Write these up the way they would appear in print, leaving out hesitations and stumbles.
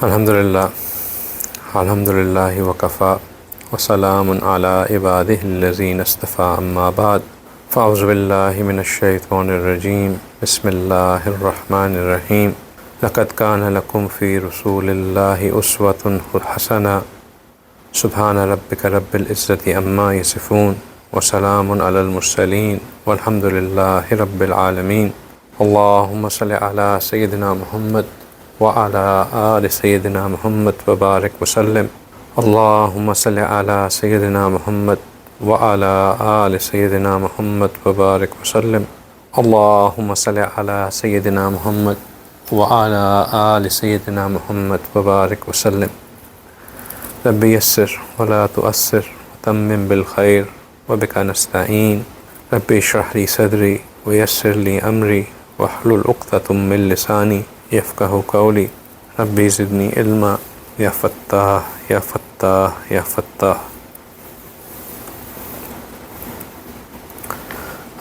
الحمدللہ وکفا وسلام علی عبادہ الذین اصطفیٰ اما بعد فاعوذ باللہ من الشیطان الرجیم بسم اللہ الرحمن الرحیم لقد کان لکم فی رسول اللہ اسوۃ حسنہ سبحان ربک رب العزۃ عما یصفون وسلام علی المرسلین والحمد للہ رب العالمین اللہم صلی علی سیدنا محمد وعلى آل سیدنا محمد وبارک وسلم اللہم صلی علی سیدنا محمد وعلى آل سیدنا محمد وبارک وسلم اللہم صلی علی سیدنا محمد وعلى آل سیدنا محمد وبارک وسلم رب یسر ولا تعسر وتمم بالخیر وبک نستعین رب اشرح لی صدری ویسر لی امری واحلل عقدۃ من لسانی یفقہوا قولی ربی زدنی علما یا فتاح یا فتاح یا فتاح۔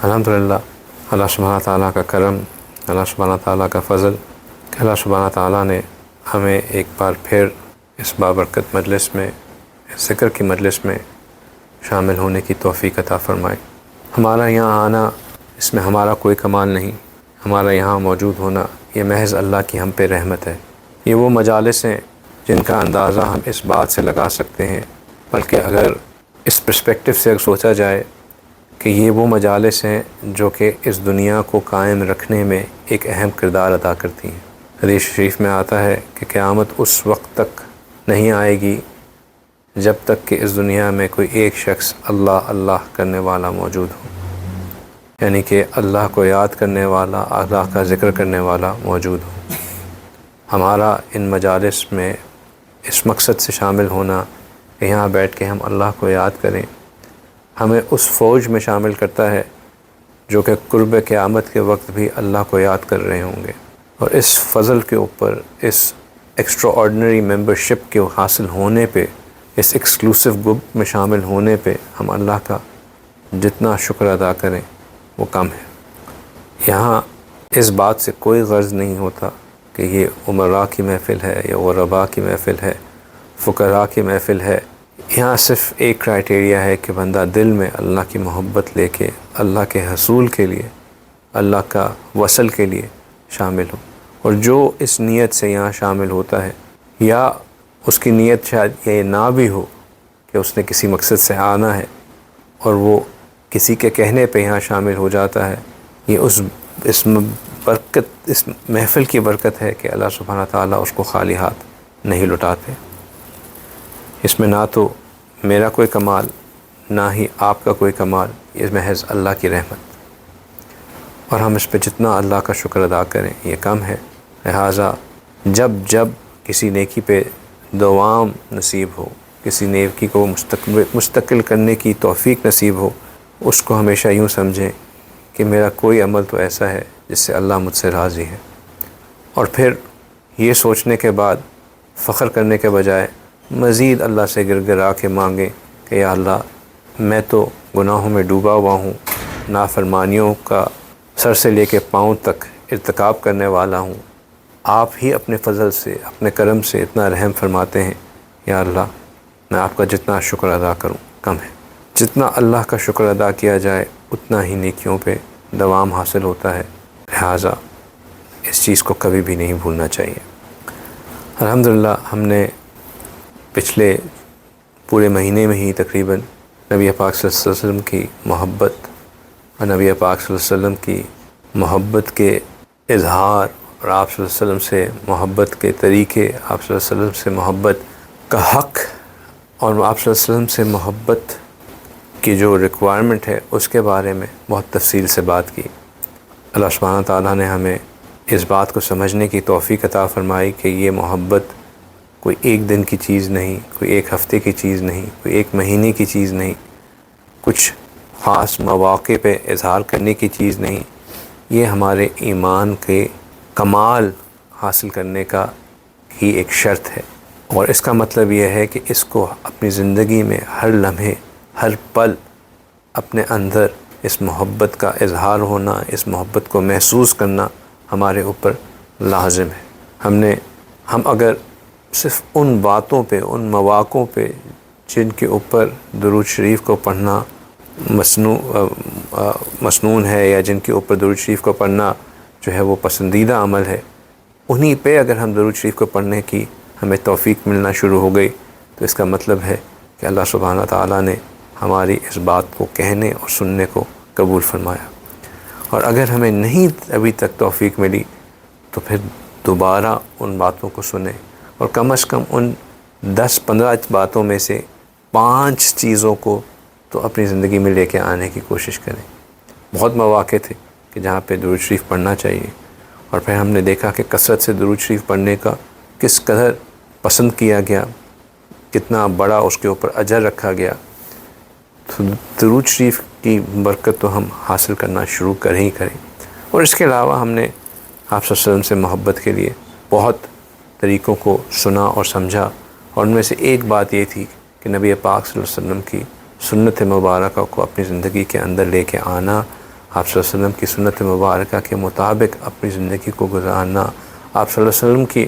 الحمدللہ، اللہ سبحانہ تعالیٰ کا کرم، اللہ سبحانہ تعالیٰ کا فضل کہ اللہ سبحانہ تعالیٰ نے ہمیں ایک بار پھر اس بابرکت مجلس میں، اس ذکر کی مجلس میں شامل ہونے کی توفیق عطا فرمائی۔ ہمارا یہاں آنا، اس میں ہمارا کوئی کمال نہیں، ہمارا یہاں موجود ہونا یہ محض اللہ کی ہم پہ رحمت ہے۔ یہ وہ مجالس ہیں جن کا اندازہ ہم اس بات سے لگا سکتے ہیں، بلکہ اگر اس پرسپیکٹو سے سوچا جائے کہ یہ وہ مجالس ہیں جو کہ اس دنیا کو قائم رکھنے میں ایک اہم کردار ادا کرتی ہیں۔ حدیث شریف میں آتا ہے کہ قیامت اس وقت تک نہیں آئے گی جب تک کہ اس دنیا میں کوئی ایک شخص اللہ اللہ کرنے والا موجود ہو، یعنی کہ اللہ کو یاد کرنے والا، اللہ کا ذکر کرنے والا موجود ہو۔ ہمارا ان مجالس میں اس مقصد سے شامل ہونا کہ یہاں بیٹھ کے ہم اللہ کو یاد کریں، ہمیں اس فوج میں شامل کرتا ہے جو کہ قرب قیامت کے وقت بھی اللہ کو یاد کر رہے ہوں گے۔ اور اس فضل کے اوپر، اس ایکسٹرا آرڈنری ممبرشپ کے حاصل ہونے پہ، اس ایکسکلوسیو گروپ میں شامل ہونے پہ ہم اللہ کا جتنا شکر ادا کریں وہ کم ہے۔ یہاں اس بات سے کوئی غرض نہیں ہوتا کہ یہ امراء کی محفل ہے یا غرباء کی محفل ہے، فقراء کی محفل ہے۔ یہاں صرف ایک کرائٹیریا ہے کہ بندہ دل میں اللہ کی محبت لے کے اللہ کے حصول کے لیے، اللہ کا وصل کے لیے شامل ہو۔ اور جو اس نیت سے یہاں شامل ہوتا ہے، یا اس کی نیت شاید یہ نہ بھی ہو کہ اس نے کسی مقصد سے آنا ہے اور وہ کسی کے کہنے پہ یہاں شامل ہو جاتا ہے، یہ اس برکت، اس محفل کی برکت ہے کہ اللہ سبحانہ تعالیٰ اس کو خالی ہاتھ نہیں لٹاتے۔ اس میں نہ تو میرا کوئی کمال، نہ ہی آپ کا کوئی کمال، یہ محض اللہ کی رحمت، اور ہم اس پہ جتنا اللہ کا شکر ادا کریں یہ کم ہے۔ لہٰذا جب کسی نیکی پہ دوام نصیب ہو، کسی نیکی کو مستقل کرنے کی توفیق نصیب ہو، اس کو ہمیشہ یوں سمجھیں کہ میرا کوئی عمل تو ایسا ہے جس سے اللہ مجھ سے راضی ہے، اور پھر یہ سوچنے کے بعد فخر کرنے کے بجائے مزید اللہ سے گر گرا کے مانگیں کہ یا اللہ میں تو گناہوں میں ڈوبا ہوا ہوں، نافرمانیوں کا سر سے لے کے پاؤں تک ارتکاب کرنے والا ہوں، آپ ہی اپنے فضل سے، اپنے کرم سے اتنا رحم فرماتے ہیں، یا اللہ میں آپ کا جتنا شکر ادا کروں کم ہے۔ جتنا اللہ کا شکر ادا کیا جائے اتنا ہی نیکیوں پہ دوام حاصل ہوتا ہے، لہٰذا اس چیز کو کبھی بھی نہیں بھولنا چاہیے۔ الحمدللہ ہم نے پچھلے پورے مہینے میں ہی تقریباً نبی پاک صلی اللہ علیہ وسلم کی محبت اور نبی پاک صلی اللہ علیہ وسلم کی محبت کے اظہار، اور آپ صلی اللہ علیہ وسلم سے محبت کے طریقے، آپ صلی اللہ علیہ وسلم سے محبت کا حق، اور آپ صلی اللہ علیہ وسلم سے محبت کی جو ریکوائرمنٹ ہے اس کے بارے میں بہت تفصیل سے بات کی۔ اللہ سبحانہ تعالیٰ نے ہمیں اس بات کو سمجھنے کی توفیق عطا فرمائی کہ یہ محبت کوئی ایک دن کی چیز نہیں، کوئی ایک ہفتے کی چیز نہیں، کوئی ایک مہینے کی چیز نہیں، کچھ خاص مواقع پہ اظہار کرنے کی چیز نہیں، یہ ہمارے ایمان کے کمال حاصل کرنے کا ہی ایک شرط ہے۔ اور اس کا مطلب یہ ہے کہ اس کو اپنی زندگی میں ہر لمحے، ہر پل اپنے اندر اس محبت کا اظہار ہونا، اس محبت کو محسوس کرنا ہمارے اوپر لازم ہے۔ ہم اگر صرف ان باتوں پہ، ان مواقعوں پہ جن کے اوپر درود شریف کو پڑھنا مسنون ہے، یا جن کے اوپر درود شریف کو پڑھنا جو ہے وہ پسندیدہ عمل ہے، انہی پہ اگر ہم درود شریف کو پڑھنے کی ہمیں توفیق ملنا شروع ہو گئی تو اس کا مطلب ہے کہ اللہ سبحانہ تعالیٰ نے ہماری اس بات کو کہنے اور سننے کو قبول فرمایا۔ اور اگر ہمیں نہیں ابھی تک توفیق ملی تو پھر دوبارہ ان باتوں کو سنیں، اور کم از کم ان 10-15 باتوں میں سے 5 چیزوں کو تو اپنی زندگی میں لے کے آنے کی کوشش کریں۔ بہت مواقع تھے کہ جہاں پہ درود شریف پڑھنا چاہیے، اور پھر ہم نے دیکھا کہ کثرت سے درود شریف پڑھنے کا کس قدر پسند کیا گیا، کتنا بڑا اس کے اوپر اجر رکھا گیا۔ تو درود شریف کی برکت تو ہم حاصل کرنا شروع کریں ہی کریں۔ اور اس کے علاوہ ہم نے آپ صلی اللہ علیہ وسلم سے محبت کے لیے بہت طریقوں کو سنا اور سمجھا، اور ان میں سے ایک بات یہ تھی کہ نبی پاک صلی اللہ علیہ وسلم کی سنت مبارکہ کو اپنی زندگی کے اندر لے کے آنا، آپ صلی اللہ علیہ وسلم کی سنت مبارکہ کے مطابق اپنی زندگی کو گزارنا، آپ صلی اللہ علیہ وسلم کی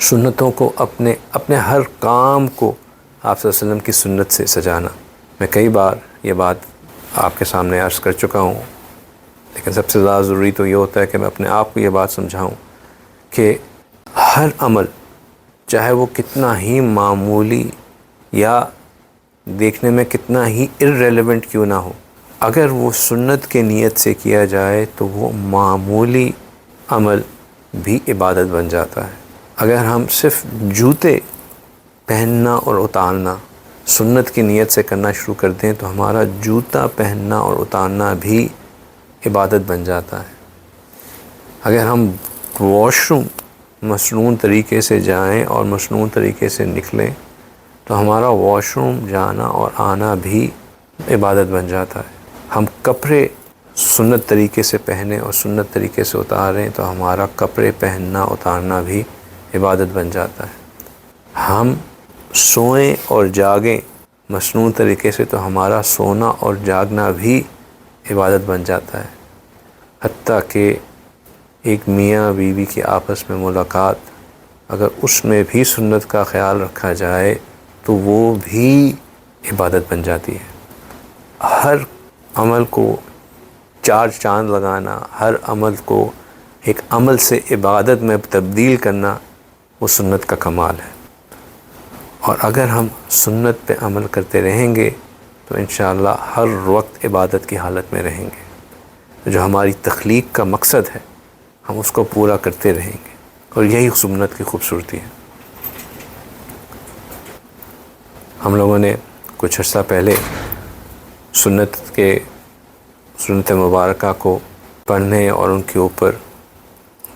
سنتوں کو اپنے ہر کام کو آپ صلی اللہ علیہ وسلم کی سنت سے سجانا۔ میں کئی بار یہ بات آپ کے سامنے عرض کر چکا ہوں، لیکن سب سے زیادہ ضروری تو یہ ہوتا ہے کہ میں اپنے آپ کو یہ بات سمجھاؤں کہ ہر عمل، چاہے وہ کتنا ہی معمولی یا دیکھنے میں کتنا ہی irrelevant کیوں نہ ہو، اگر وہ سنت کے نیت سے کیا جائے تو وہ معمولی عمل بھی عبادت بن جاتا ہے۔ اگر ہم صرف جوتے پہننا اور اتارنا سنت کی نیت سے کرنا شروع کر دیں تو ہمارا جوتا پہننا اور اتارنا بھی عبادت بن جاتا ہے۔ اگر ہم واش روم مسنون طریقے سے جائیں اور مسنون طریقے سے نکلیں تو ہمارا واش روم جانا اور آنا بھی عبادت بن جاتا ہے۔ ہم کپڑے سنت طریقے سے پہنیں اور سنت طریقے سے اتاریں تو ہمارا کپڑے پہننا اتارنا بھی عبادت بن جاتا ہے۔ ہم سوئیں اور جاگیں مسنون طریقے سے تو ہمارا سونا اور جاگنا بھی عبادت بن جاتا ہے۔ حتیٰ کہ ایک میاں بیوی کی آپس میں ملاقات، اگر اس میں بھی سنت کا خیال رکھا جائے تو وہ بھی عبادت بن جاتی ہے۔ ہر عمل کو 4 چاند لگانا، ہر عمل کو ایک عمل سے عبادت میں تبدیل کرنا، وہ سنت کا کمال ہے۔ اور اگر ہم سنت پہ عمل کرتے رہیں گے تو انشاءاللہ ہر وقت عبادت کی حالت میں رہیں گے۔ جو ہماری تخلیق کا مقصد ہے ہم اس کو پورا کرتے رہیں گے، اور یہی سنت کی خوبصورتی ہے۔ ہم لوگوں نے کچھ عرصہ پہلے سنت مبارکہ کو پڑھنے اور ان کے اوپر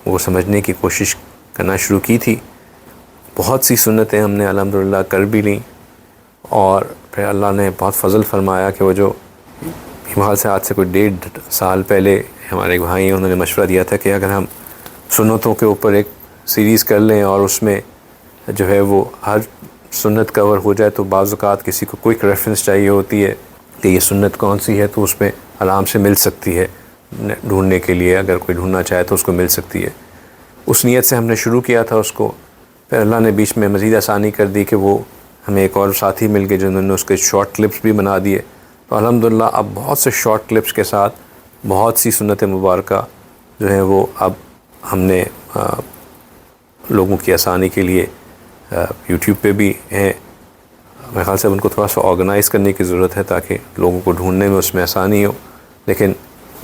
وہ سمجھنے کی کوشش کرنا شروع کی تھی۔ بہت سی سنتیں ہم نے الحمدللہ کر بھی لیں، اور پھر اللہ نے بہت فضل فرمایا کہ وہ جو حال سے آج سے کوئی 1.5 سال پہلے ہمارے ایک بھائی ہیں، انہوں نے مشورہ دیا تھا کہ اگر ہم سنتوں کے اوپر ایک سیریز کر لیں اور اس میں جو ہے وہ ہر سنت کور ہو جائے، تو بعض اوقات کسی کو کوئک ریفرنس چاہیے ہوتی ہے کہ یہ سنت کون سی ہے، تو اس میں آرام سے مل سکتی ہے ڈھونڈنے کے لیے، اگر کوئی ڈھونڈنا چاہے تو اس کو مل سکتی ہے۔ اس نیت سے ہم نے شروع کیا تھا اس کو، پھر اللہ نے بیچ میں مزید آسانی کر دی کہ وہ ہمیں ایک اور ساتھی مل گئے جنہوں نے اس کے شارٹ کلپس بھی بنا دیے، تو الحمدللہ اب بہت سے شارٹ کلپس کے ساتھ بہت سی سنت مبارکہ جو ہیں وہ اب ہم نے لوگوں کی آسانی کے لیے یوٹیوب پہ بھی ہیں۔ میرے خیال سے اب ان کو تھوڑا سا آرگنائز کرنے کی ضرورت ہے تاکہ لوگوں کو ڈھونڈنے میں اس میں آسانی ہو، لیکن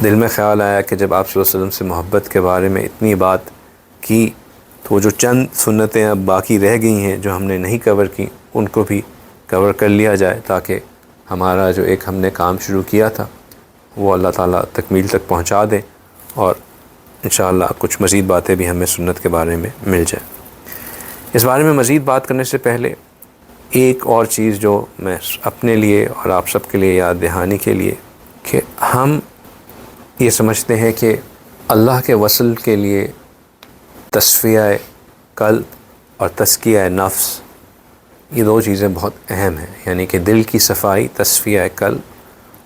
دل میں خیال آیا کہ جب آپ صلی اللہ علیہ وسلم سے محبت کے بارے میں اتنی بات کی تو وہ جو چند سنتیں اب باقی رہ گئی ہیں جو ہم نے نہیں کور کی، ان کو بھی کور کر لیا جائے تاکہ ہمارا جو ایک ہم نے کام شروع کیا تھا وہ اللہ تعالیٰ تکمیل تک پہنچا دیں، اور انشاءاللہ کچھ مزید باتیں بھی ہمیں سنت کے بارے میں مل جائیں۔ اس بارے میں مزید بات کرنے سے پہلے ایک اور چیز جو میں اپنے لیے اور آپ سب کے لیے یاد دہانی کے لیے، کہ ہم یہ سمجھتے ہیں کہ اللہ کے وصل کے لیے تصفیہ قلب اور تزکیہ نفس، یہ 2 چیزیں بہت اہم ہیں، یعنی کہ دل کی صفائی، تصفیہ قلب،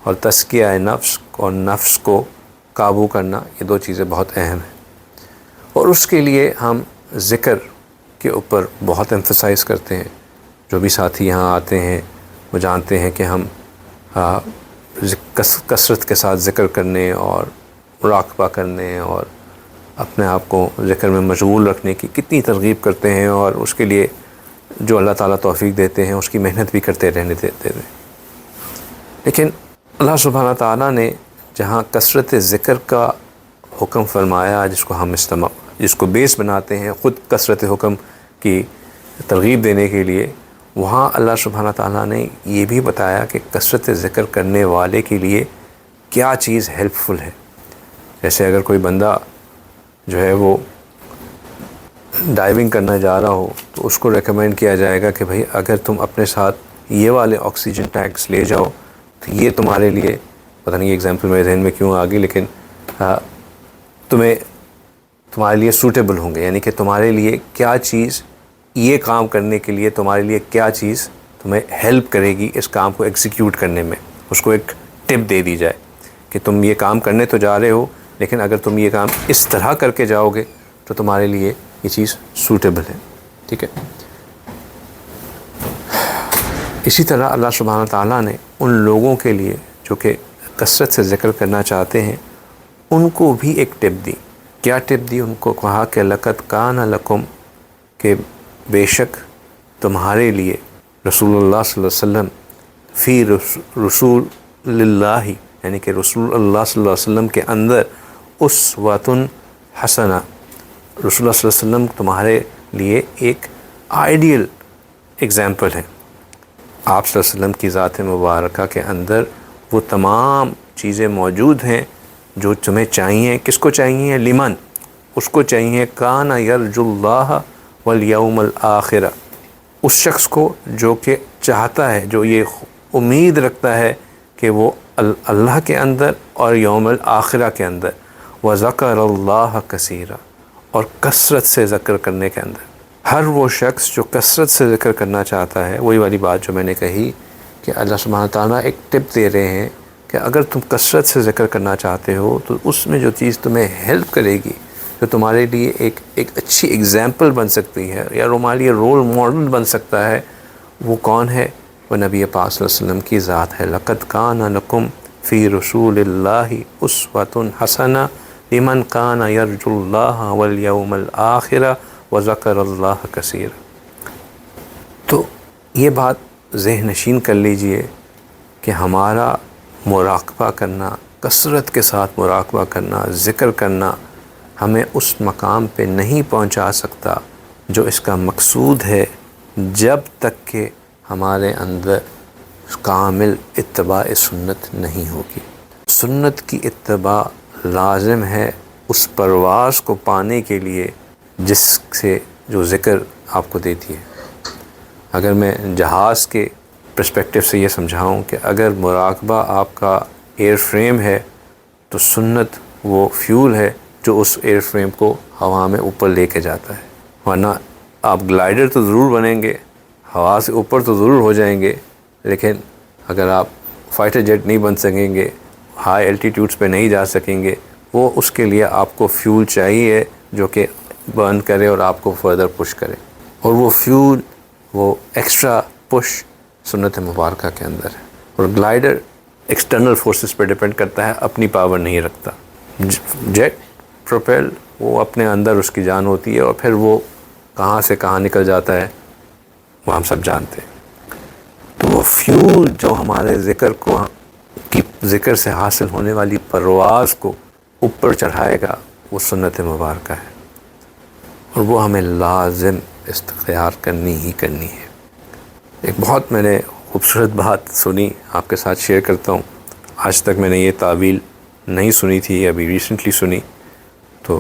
اور تزکیہ نفس اور نفس کو قابو کرنا، یہ 2 چیزیں بہت اہم ہیں۔ اور اس کے لیے ہم ذکر کے اوپر بہت ایمفسائز کرتے ہیں. جو بھی ساتھی یہاں آتے ہیں وہ جانتے ہیں کہ ہم کثرت کے ساتھ ذکر کرنے اور مراقبہ کرنے اور اپنے آپ کو ذکر میں مشغول رکھنے کی کتنی ترغیب کرتے ہیں، اور اس کے لیے جو اللہ تعالیٰ توفیق دیتے ہیں اس کی محنت بھی کرتے رہنے دیتے ہیں. لیکن اللہ سبحانہ تعالیٰ نے جہاں کثرت ذکر کا حکم فرمایا، جس کو بیس بناتے ہیں خود کثرت حکم کی ترغیب دینے کے لیے، وہاں اللہ سبحانہ تعالیٰ نے یہ بھی بتایا کہ کثرت ذکر کرنے والے کے لیے کیا چیز ہیلپ فل ہے. جیسے اگر کوئی بندہ جو ہے وہ ڈائیونگ کرنا جا رہا ہو تو اس کو ریکمینڈ کیا جائے گا کہ بھائی اگر تم اپنے ساتھ یہ والے آکسیجن ٹینکس لے جاؤ تو یہ تمہارے لیے، پتہ نہیں یہ ایگزامپل میرے ذہن میں کیوں آ گئی، لیکن تمہارے لیے سوٹیبل ہوں گے. یعنی کہ تمہارے لیے کیا چیز یہ کام کرنے کے لیے، تمہارے لیے کیا چیز تمہیں ہیلپ کرے گی اس کام کو ایگزیکیوٹ کرنے میں. اس کو ایک ٹپ دے دی جائے کہ تم یہ کام کرنے تو جا رہے ہو، لیکن اگر تم یہ کام اس طرح کر کے جاؤ گے تو تمہارے لیے یہ چیز سوٹیبل ہے. ٹھیک ہے. اسی طرح اللہ سبحانہ تعالیٰ نے ان لوگوں کے لیے جو کہ کثرت سے ذکر کرنا چاہتے ہیں ان کو بھی ایک ٹپ دی. کیا ٹپ دی؟ ان کو کہا کہ لقد کان لکم، کہ بے شک تمہارے لیے رسول اللہ صلی اللہ علیہ وسلم فی رسول اللہ، یعنی کہ رسول اللہ صلی اللہ علیہ وسلم کے اندر اسوۃ حسنہ، رسول اللہ صلی اللہ علیہ وسلم تمہارے لیے ایک آئیڈیل ایگزامپل ہے. آپ صلی اللہ علیہ وسلم کی ذات مبارکہ کے اندر وہ تمام چیزیں موجود ہیں جو تمہیں چاہیے. کس کو چاہیے؟ لمن، اس کو چاہیے کان یرجو اللہ والیوم الآخرہ، اس شخص کو جو کہ چاہتا ہے، جو یہ امید رکھتا ہے کہ وہ اللہ کے اندر اور یوم الآخرہ کے اندر، وذکر اللہ کثیرا، اور کثرت سے ذکر کرنے کے اندر. ہر وہ شخص جو کثرت سے ذکر کرنا چاہتا ہے، وہی والی بات جو میں نے کہی کہ اللہ سبحانہ تعالیٰ ایک ٹپ دے رہے ہیں کہ اگر تم کثرت سے ذکر کرنا چاہتے ہو تو اس میں جو چیز تمہیں ہیلپ کرے گی، جو تمہارے لیے ایک اچھی ایگزامپل بن سکتی ہے یا تمہارے لیے رول ماڈل بن سکتا ہے، وہ کون ہے؟ وہ نبی پاک صلی اللہ علیہ وسلم کی ذات ہے. لقد کان لکم فی رسول اللہ اسوۃ حسنہ لمن کان یرجو اللہ والیوم الآخرہ وذکر اللہ کثیر. تو یہ بات ذہن نشین کر لیجئے کہ ہمارا مراقبہ کرنا، کثرت کے ساتھ مراقبہ کرنا، ذکر کرنا، ہمیں اس مقام پہ نہیں پہنچا سکتا جو اس کا مقصود ہے، جب تک کہ ہمارے اندر کامل اتباع سنت نہیں ہوگی. سنت کی اتباع لازم ہے اس پرواز کو پانے کے لیے جس سے جو ذکر آپ کو دیتی ہے. اگر میں جہاز کے پرسپیکٹیو سے یہ سمجھاؤں کہ اگر مراقبہ آپ کا ایئر فریم ہے تو سنت وہ فیول ہے جو اس ایئر فریم کو ہوا میں اوپر لے کے جاتا ہے. ورنہ آپ گلائڈر تو ضرور بنیں گے، ہوا سے اوپر تو ضرور ہو جائیں گے، لیکن اگر آپ فائٹر جیٹ نہیں بن سکیں گے، ہائی الٹیٹیوڈز پہ نہیں جا سکیں گے. وہ اس کے لیے آپ کو فیول چاہیے جو کہ برن کرے اور آپ کو فردر پش کرے، اور وہ فیول، وہ ایکسٹرا پش سنت مبارکہ کے اندر ہے. اور گلائڈر ایکسٹرنل فورسز پہ ڈیپینڈ کرتا ہے، اپنی پاور نہیں رکھتا. جیٹ پروپیل وہ اپنے اندر اس کی جان ہوتی ہے، اور پھر وہ کہاں سے کہاں نکل جاتا ہے وہ ہم سب جانتے ہیں. تو وہ فیول جو ہمارے ذکر سے حاصل ہونے والی پرواز کو اوپر چڑھائے گا وہ سنت مبارکہ ہے، اور وہ ہمیں لازم استختیار کرنی ہی کرنی ہے. ایک بہت میں نے خوبصورت بات سنی، آپ کے ساتھ شیئر کرتا ہوں. آج تک میں نے یہ تعویل نہیں سنی تھی، ابھی ریسنٹلی سنی، تو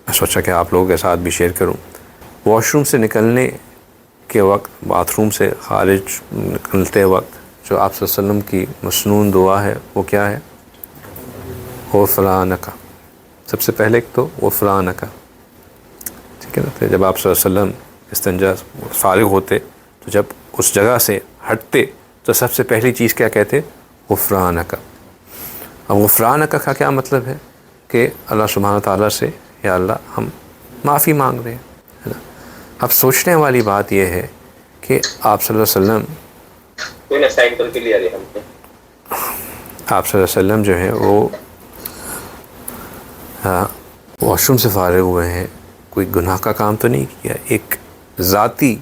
میں سوچا کہ آپ لوگوں کے ساتھ بھی شیئر کروں. واش روم سے نکلنے کے وقت، باتھ روم سے خارج نکلتے وقت جو آپ صلی اللہ علیہ وسلم کی مسنون دعا ہے وہ کیا ہے؟ غفرانک. سب سے پہلے تو غفرانک، ٹھیک ہے نا. تو جب آپ صلی اللہ علیہ وسلم استنجا فارغ ہوتے تو جب اس جگہ سے ہٹتے تو سب سے پہلی چیز کیا کہتے؟ غفرانک. اب غفرانک کا کیا مطلب ہے؟ کہ اللہ سبحانہ تعالیٰ سے، یا اللہ ہم معافی مانگ رہے ہیں، ہے نا. اب سوچنے والی بات یہ ہے کہ آپ صلی اللہ علیہ وسلم آپ صلی اللہ علیہ وسلم جو ہے وہ واش روم سے فارغ ہوئے ہیں، کوئی گناہ کا کام تو نہیں کیا، ایک ذاتی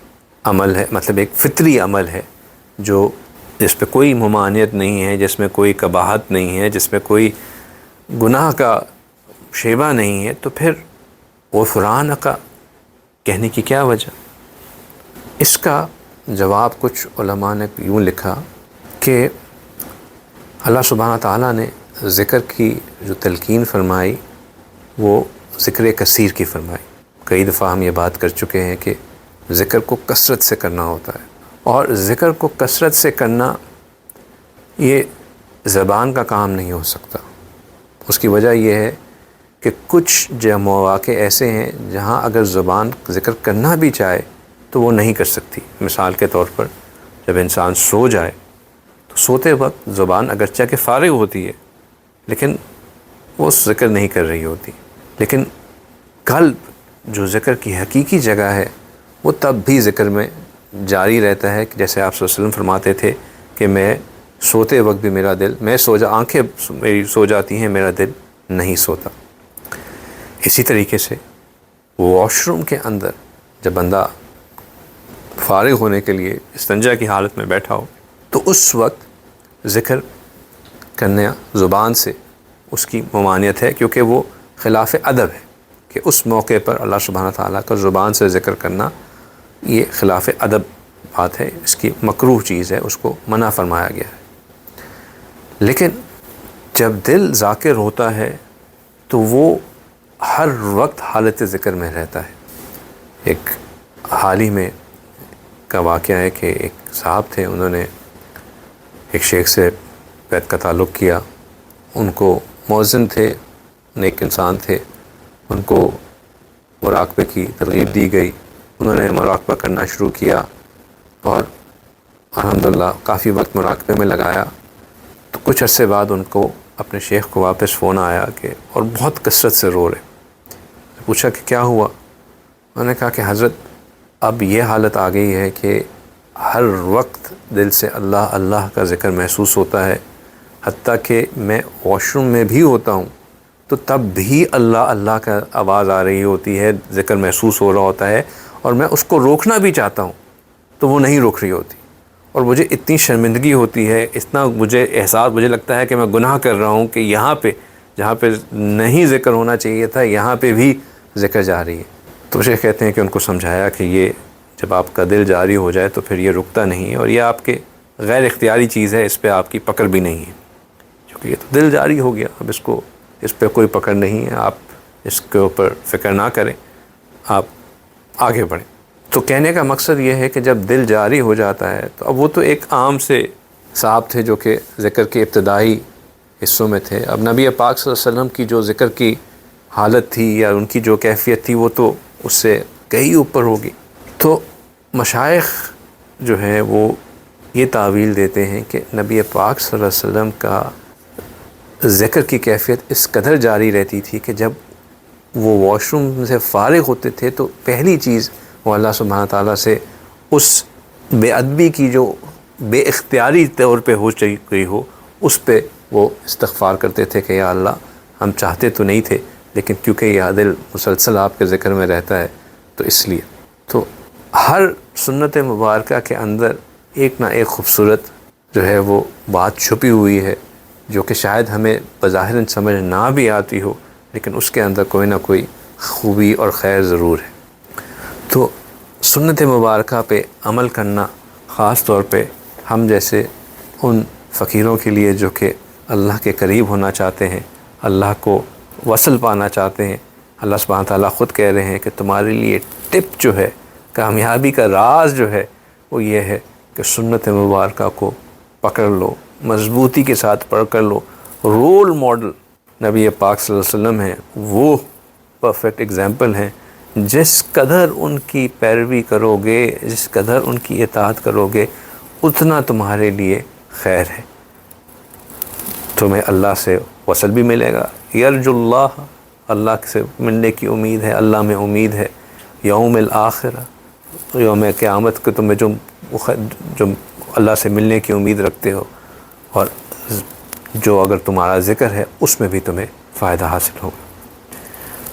عمل ہے، مطلب ایک فطری عمل ہے جو جس پہ کوئی ممانعت نہیں ہے، جس میں کوئی قباحت نہیں ہے، جس میں کوئی گناہ کا شیبہ نہیں ہے، تو پھر غفران کا کہنے کی کیا وجہ؟ اس کا جواب کچھ علماء نے یوں لکھا کہ اللہ سبحانہ تعالیٰ نے ذکر کی جو تلقین فرمائی وہ ذکر کثیر کی فرمائی۔ کئی دفعہ ہم یہ بات کر چکے ہیں کہ ذکر کو کثرت سے کرنا ہوتا ہے، اور ذکر کو کثرت سے کرنا یہ زبان کا کام نہیں ہو سکتا۔ اس کی وجہ یہ ہے کہ کچھ مواقع ایسے ہیں جہاں اگر زبان ذکر کرنا بھی چاہے تو وہ نہیں کر سکتی۔ مثال کے طور پر جب انسان سو جائے تو سوتے وقت زبان اگرچہ کہ فارغ ہوتی ہے لیکن وہ ذکر نہیں کر رہی ہوتی، لیکن قلب جو ذکر کی حقیقی جگہ ہے وہ تب بھی ذکر میں جاری رہتا ہے، کہ جیسے آپ صلی اللہ علیہ وسلم فرماتے تھے کہ میں سوتے وقت بھی میرا دل، آنکھیں میری سو جاتی ہیں، میرا دل نہیں سوتا۔ اسی طریقے سے واش روم کے اندر جب بندہ فارغ ہونے کے لیے استنجا کی حالت میں بیٹھا ہو تو اس وقت ذکر کرنے زبان سے اس کی ممانعت ہے، کیونکہ وہ خلاف ادب ہے کہ اس موقع پر اللہ سبحانہ تعالیٰ کا زبان سے ذکر کرنا یہ خلاف ادب بات ہے، اس کی مکروہ چیز ہے، اس کو منع فرمایا گیا ہے۔ لیکن جب دل ذاکر ہوتا ہے تو وہ ہر وقت حالت ذکر میں رہتا ہے۔ ایک حال ہی میں کا واقعہ ہے کہ ایک صاحب تھے، انہوں نے ایک شیخ سے بیعت کا تعلق کیا، ان کو مؤذن تھے، نیک انسان تھے، ان کو مراقبے کی ترغیب دی گئی، انہوں نے مراقبہ کرنا شروع کیا اور الحمدللہ کافی وقت مراقبے میں لگایا۔ تو کچھ عرصے بعد ان کو اپنے شیخ کو واپس فون آیا کہ اور بہت کثرت سے رو رہے۔ پوچھا کہ کیا ہوا؟ انہوں نے کہا کہ حضرت اب یہ حالت آ گئی ہے کہ ہر وقت دل سے اللہ اللہ کا ذکر محسوس ہوتا ہے، حتیٰ کہ میں واش روم میں بھی ہوتا ہوں تو تب بھی اللہ اللہ کا آواز آ رہی ہوتی ہے، ذکر محسوس ہو رہا ہوتا ہے، اور میں اس کو روکنا بھی چاہتا ہوں تو وہ نہیں روک رہی ہوتی، اور مجھے اتنی شرمندگی ہوتی ہے، اتنا مجھے احساس، مجھے لگتا ہے کہ میں گناہ کر رہا ہوں کہ یہاں پہ جہاں پہ نہیں ذکر ہونا چاہیے تھا یہاں پہ بھی ذکر جاری ہے۔ تو شیخ کہتے ہیں کہ ان کو سمجھایا کہ یہ جب آپ کا دل جاری ہو جائے تو پھر یہ رکتا نہیں ہے، اور یہ آپ کے غیر اختیاری چیز ہے، اس پہ آپ کی پکڑ بھی نہیں ہے، کیونکہ یہ تو دل جاری ہو گیا، اب اس پہ کوئی پکڑ نہیں ہے، آپ اس کے اوپر فکر نہ کریں، آپ آگے بڑھیں۔ تو کہنے کا مقصد یہ ہے کہ جب دل جاری ہو جاتا ہے تو اب وہ تو ایک عام سے صاحب تھے جو کہ ذکر کے ابتدائی حصوں میں تھے، اب نبی پاک صلی اللہ علیہ وسلم کی جو ذکر کی حالت تھی یا ان کی جو کیفیت تھی وہ تو اس سے کہیں اوپر ہوگی۔ تو مشائخ جو ہیں وہ یہ تعویل دیتے ہیں کہ نبی پاک صلی اللہ علیہ وسلم کا ذکر کی کیفیت اس قدر جاری رہتی تھی کہ جب وہ واش روم سے فارغ ہوتے تھے تو پہلی چیز وہ اللہ سبحانہ تعالیٰ سے اس بے ادبی کی جو بے اختیاری طور پہ ہو گئی ہو اس پہ وہ استغفار کرتے تھے کہ یا اللہ ہم چاہتے تو نہیں تھے، لیکن کیونکہ یہ دل مسلسل آپ کے ذکر میں رہتا ہے تو اس لیے۔ تو ہر سنت مبارکہ کے اندر ایک نہ ایک خوبصورت جو ہے وہ بات چھپی ہوئی ہے جو کہ شاید ہمیں بظاہر سمجھ نہ بھی آتی ہو، لیکن اس کے اندر کوئی نہ کوئی خوبی اور خیر ضرور ہے۔ تو سنت مبارکہ پہ عمل کرنا خاص طور پہ ہم جیسے ان فقیروں کے لیے جو کہ اللہ کے قریب ہونا چاہتے ہیں، اللہ کو وصل پانا چاہتے ہیں، اللہ سبحانہ تعالیٰ خود کہہ رہے ہیں کہ تمہارے لیے ٹپ جو ہے، کامیابی کا راز جو ہے وہ یہ ہے کہ سنت مبارکہ کو پکڑ لو، مضبوطی کے ساتھ پکڑ لو۔ رول ماڈل نبی پاک صلی اللہ علیہ وسلم ہیں، وہ پرفیکٹ ایگزامپل ہیں، جس قدر ان کی پیروی کرو گے، جس قدر ان کی اطاعت کرو گے اتنا تمہارے لیے خیر ہے، تمہیں اللہ سے وصل بھی ملے گا، یرجو اللہ، اللہ سے ملنے کی امید ہے، اللہ میں امید ہے، یوم الآخرہ، یوم قیامت کو تمہیں جو اللہ سے ملنے کی امید رکھتے ہو، اور جو اگر تمہارا ذکر ہے اس میں بھی تمہیں فائدہ حاصل ہوگا۔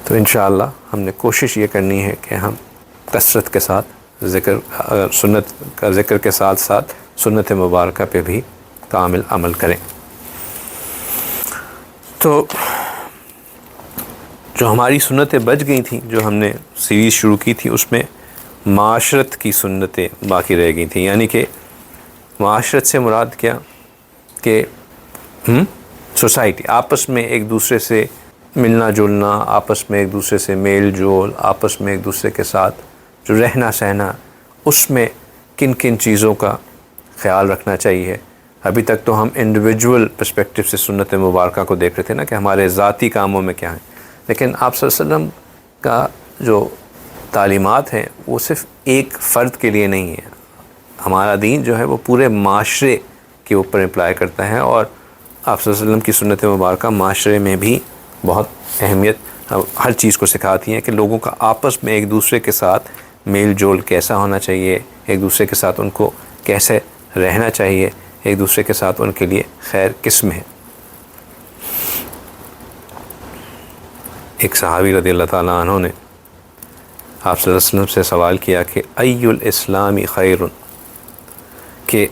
تو انشاءاللہ ہم نے کوشش یہ کرنی ہے کہ ہم کثرت کے ساتھ سنت کا ذکر کے ساتھ ساتھ سنت مبارکہ پہ بھی کامل عمل کریں۔ تو جو ہماری سنتیں بچ گئی تھیں، جو ہم نے سیریز شروع کی تھی، اس میں معاشرت کی سنتیں باقی رہ گئی تھیں، یعنی کہ معاشرت سے مراد کیا کہ سوسائٹی، آپس میں ایک دوسرے سے ملنا جلنا، آپس میں ایک دوسرے سے میل جول، آپس میں ایک دوسرے کے ساتھ جو رہنا سہنا، اس میں کن کن چیزوں کا خیال رکھنا چاہیے۔ ابھی تک تو ہم انڈیویجول پرسپیکٹیو سے سنت مبارکہ کو دیکھ رہے تھے نا، کہ ہمارے ذاتی کاموں میں کیا ہیں، لیکن آپ صلی اللہ علیہ وسلم کا جو تعلیمات ہیں وہ صرف ایک فرد کے لیے نہیں ہے۔ ہمارا دین جو ہے وہ پورے معاشرے کے اوپر اپلائی کرتا ہے، اور آپ صلی اللہ علیہ وسلم کی سنت مبارکہ معاشرے میں بھی بہت اہمیت ہر چیز کو سکھاتی ہیں، کہ لوگوں کا آپس میں ایک دوسرے کے ساتھ میل جول کیسا ہونا چاہیے، ایک دوسرے کے ساتھ ان کو کیسے رہنا چاہیے، ایک دوسرے کے ساتھ ان کے لیے خیر کس میں ہے۔ ایک صحابی رضی اللہ تعالیٰ عنہ نے آپ صلی اللہ علیہ وسلم سے سوال کیا کہ ای الاسلام خیر، کہ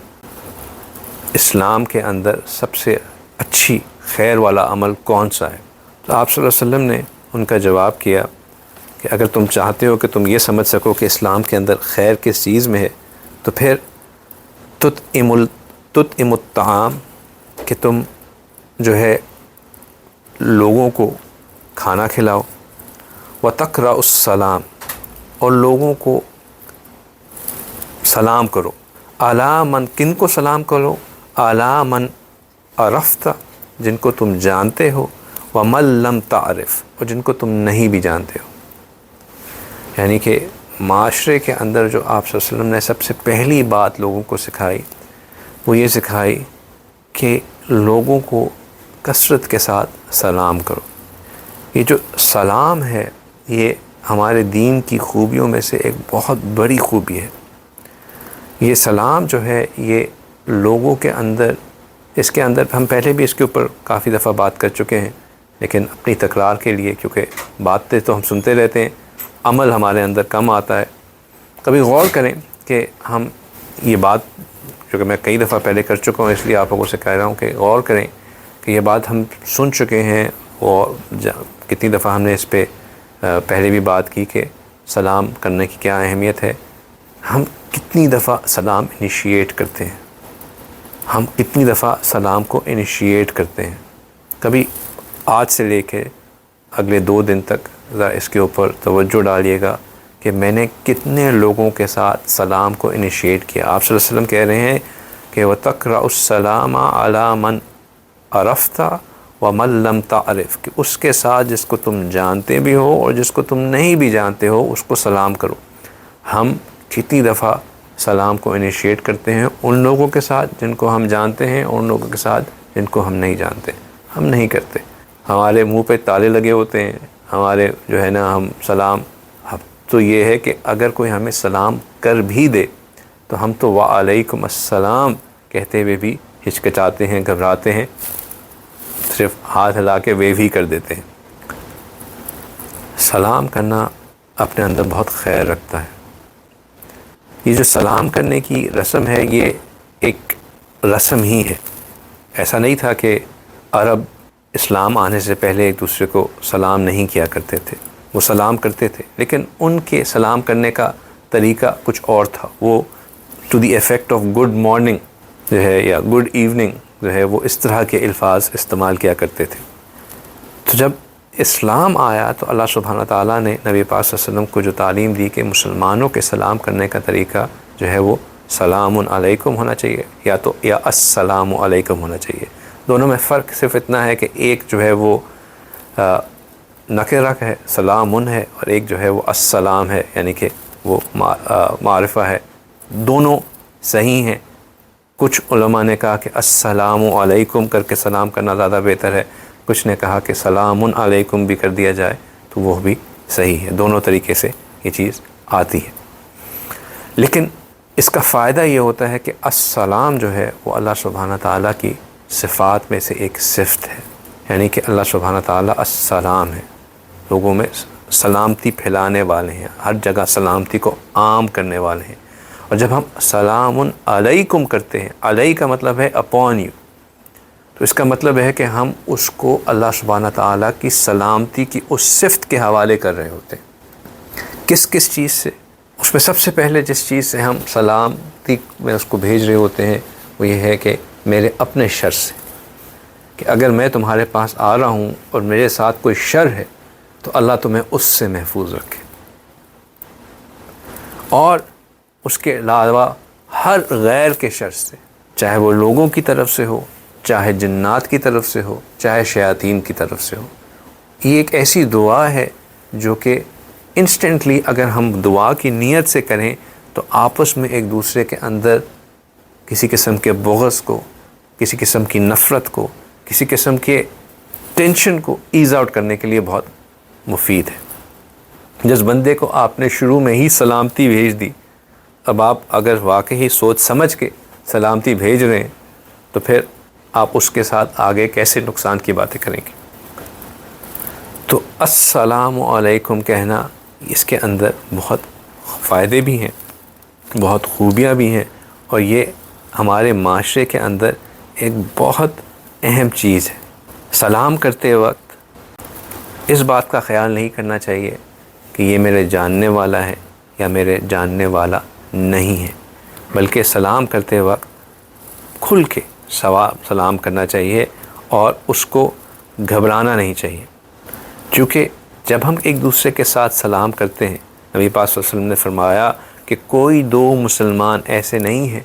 اسلام کے اندر سب سے اچھی خیر والا عمل کون سا ہے؟ تو آپ صلی اللہ علیہ وسلم نے ان کا جواب کیا کہ اگر تم چاہتے ہو کہ تم یہ سمجھ سکو کہ اسلام کے اندر خیر کس چیز میں ہے، تو پھر تطعم الطعام، کہ تم جو ہے لوگوں کو کھانا کھلاؤ، وتقرأ السلام، اور لوگوں کو سلام کرو، علی من، کن کو سلام کرو، علی من عرفت، جن کو تم جانتے ہو، ومن لم تعرف، اور جن کو تم نہیں بھی جانتے ہو۔ یعنی کہ معاشرے کے اندر جو آپ صلی اللہ علیہ وسلم نے سب سے پہلی بات لوگوں کو سکھائی، وہ یہ سکھائی کہ لوگوں کو کثرت کے ساتھ سلام کرو۔ یہ جو سلام ہے یہ ہمارے دین کی خوبیوں میں سے ایک بہت بڑی خوبی ہے۔ یہ سلام جو ہے یہ لوگوں کے اندر، اس کے اندر ہم پہلے بھی اس کے اوپر کافی دفعہ بات کر چکے ہیں، لیکن اپنی تکرار کے لیے، کیونکہ باتیں تو ہم سنتے رہتے ہیں، عمل ہمارے اندر کم آتا ہے۔ کبھی غور کریں کہ ہم یہ بات، جو کہ میں کئی دفعہ پہلے کر چکا ہوں، اس لیے آپ لوگوں سے کہہ رہا ہوں کہ غور کریں کہ یہ بات ہم سن چکے ہیں، اور کتنی دفعہ ہم نے اس پہ پہلے بھی بات کی کہ سلام کرنے کی کیا اہمیت ہے۔ ہم کتنی دفعہ سلام انیشیٹ کرتے ہیں، ہم کتنی دفعہ سلام کو انیشیٹ کرتے ہیں۔ کبھی آج سے لے کے اگلے 2 دن تک ذرا اس کے اوپر توجہ ڈالیے گا کہ میں نے کتنے لوگوں کے ساتھ سلام کو انیشیٹ کیا۔ آپ صلی اللہ علیہ وسلم کہہ رہے ہیں کہ وَتَقْرَأُ السَّلَامَ عَلَى مَنْ عَرَفْتَ وَمَنْ لَمْ تَعْرِفْ، کہ اس کے ساتھ جس کو تم جانتے بھی ہو اور جس کو تم نہیں بھی جانتے ہو اس کو سلام کرو۔ ہم کتنی دفعہ سلام کو انیشیٹ کرتے ہیں ان لوگوں کے ساتھ جن کو ہم جانتے ہیں، اور ان لوگوں کے ساتھ جن کو ہم نہیں جانتے، ہم نہیں کرتے۔ ہمارے منہ پہ تالے لگے ہوتے ہیں، ہمارے جو ہے نا ہم سلام، اب تو یہ ہے کہ اگر کوئی ہمیں سلام کر بھی دے تو ہم تو وعلیکم السلام کہتے ہوئے بھی ہچکچاتے ہیں، گھبراتے ہیں، صرف ہاتھ ہلا کے ویو ہی کر دیتے ہیں۔ سلام کرنا اپنے اندر بہت خیر رکھتا ہے۔ یہ جو سلام کرنے کی رسم ہے یہ ایک رسم ہی ہے۔ ایسا نہیں تھا کہ عرب اسلام آنے سے پہلے ایک دوسرے کو سلام نہیں کیا کرتے تھے، وہ سلام کرتے تھے، لیکن ان کے سلام کرنے کا طریقہ کچھ اور تھا۔ وہ to the effect of good morning جو ہے یا گڈ ایوننگ جو ہے، وہ اس طرح کے الفاظ استعمال کیا کرتے تھے۔ تو جب اسلام آیا تو اللہ سبحانہ تعالیٰ نے نبی پاک صلی اللہ علیہ وسلم کو جو تعلیم دی کہ مسلمانوں کے سلام کرنے کا طریقہ جو ہے وہ سلام علیکم ہونا چاہیے، یا السلام علیکم ہونا چاہیے۔ دونوں میں فرق صرف اتنا ہے کہ ایک جو ہے وہ نکرہ ہے، سلام ہے، اور ایک جو ہے وہ السلام ہے، یعنی کہ وہ معرفہ ہے۔ دونوں صحیح ہیں۔ کچھ علماء نے کہا کہ السلام علیکم کر کے سلام کرنا زیادہ بہتر ہے، کچھ نے کہا کہ سلام علیکم بھی کر دیا جائے تو وہ بھی صحیح ہے۔ دونوں طریقے سے یہ چیز آتی ہے۔ لیکن اس کا فائدہ یہ ہوتا ہے کہ السلام جو ہے وہ اللہ سبحانہ تعالیٰ کی صفات میں سے ایک صفت ہے، یعنی کہ اللہ سبحانہ تعالیٰ السلام ہے، لوگوں میں سلامتی پھیلانے والے ہیں، ہر جگہ سلامتی کو عام کرنے والے ہیں۔ اور جب ہم سلام علیکم کرتے ہیں، علیہ کا مطلب ہے اپون یو، تو اس کا مطلب ہے کہ ہم اس کو اللہ سبحانہ تعالیٰ کی سلامتی کی اس صفت کے حوالے کر رہے ہوتے ہیں۔ کس کس چیز سے؟ اس میں سب سے پہلے جس چیز سے ہم سلامتی میں اس کو بھیج رہے ہوتے ہیں وہ یہ ہے کہ میرے اپنے شر سے، کہ اگر میں تمہارے پاس آ رہا ہوں اور میرے ساتھ کوئی شر ہے تو اللہ تمہیں اس سے محفوظ رکھے، اور اس کے علاوہ ہر غیر کے شر سے، چاہے وہ لوگوں کی طرف سے ہو، چاہے جنات کی طرف سے ہو، چاہے شیاطین کی طرف سے ہو۔ یہ ایک ایسی دعا ہے جو کہ انسٹنٹلی اگر ہم دعا کی نیت سے کریں تو آپس میں ایک دوسرے کے اندر کسی قسم کے بغض کو، کسی قسم کی نفرت کو، کسی قسم کے ٹینشن کو ایز آؤٹ کرنے کے لیے بہت مفید ہے۔ جس بندے کو آپ نے شروع میں ہی سلامتی بھیج دی، اب آپ اگر واقعی سوچ سمجھ کے سلامتی بھیج رہے ہیں تو پھر آپ اس کے ساتھ آگے کیسے نقصان کی باتیں کریں گے۔ تو السلام علیکم کہنا، اس کے اندر بہت فائدے بھی ہیں، بہت خوبیاں بھی ہیں، اور یہ ہمارے معاشرے کے اندر ایک بہت اہم چیز ہے۔ سلام کرتے وقت اس بات کا خیال نہیں کرنا چاہیے کہ یہ میرے جاننے والا ہے یا میرے جاننے والا نہیں ہے، بلکہ سلام کرتے وقت کھل کے سلام کرنا چاہیے اور اس کو گھبرانا نہیں چاہیے، کیونکہ جب ہم ایک دوسرے کے ساتھ سلام کرتے ہیں، نبی پاک صلی اللہ علیہ وسلم نے فرمایا کہ کوئی دو مسلمان ایسے نہیں ہیں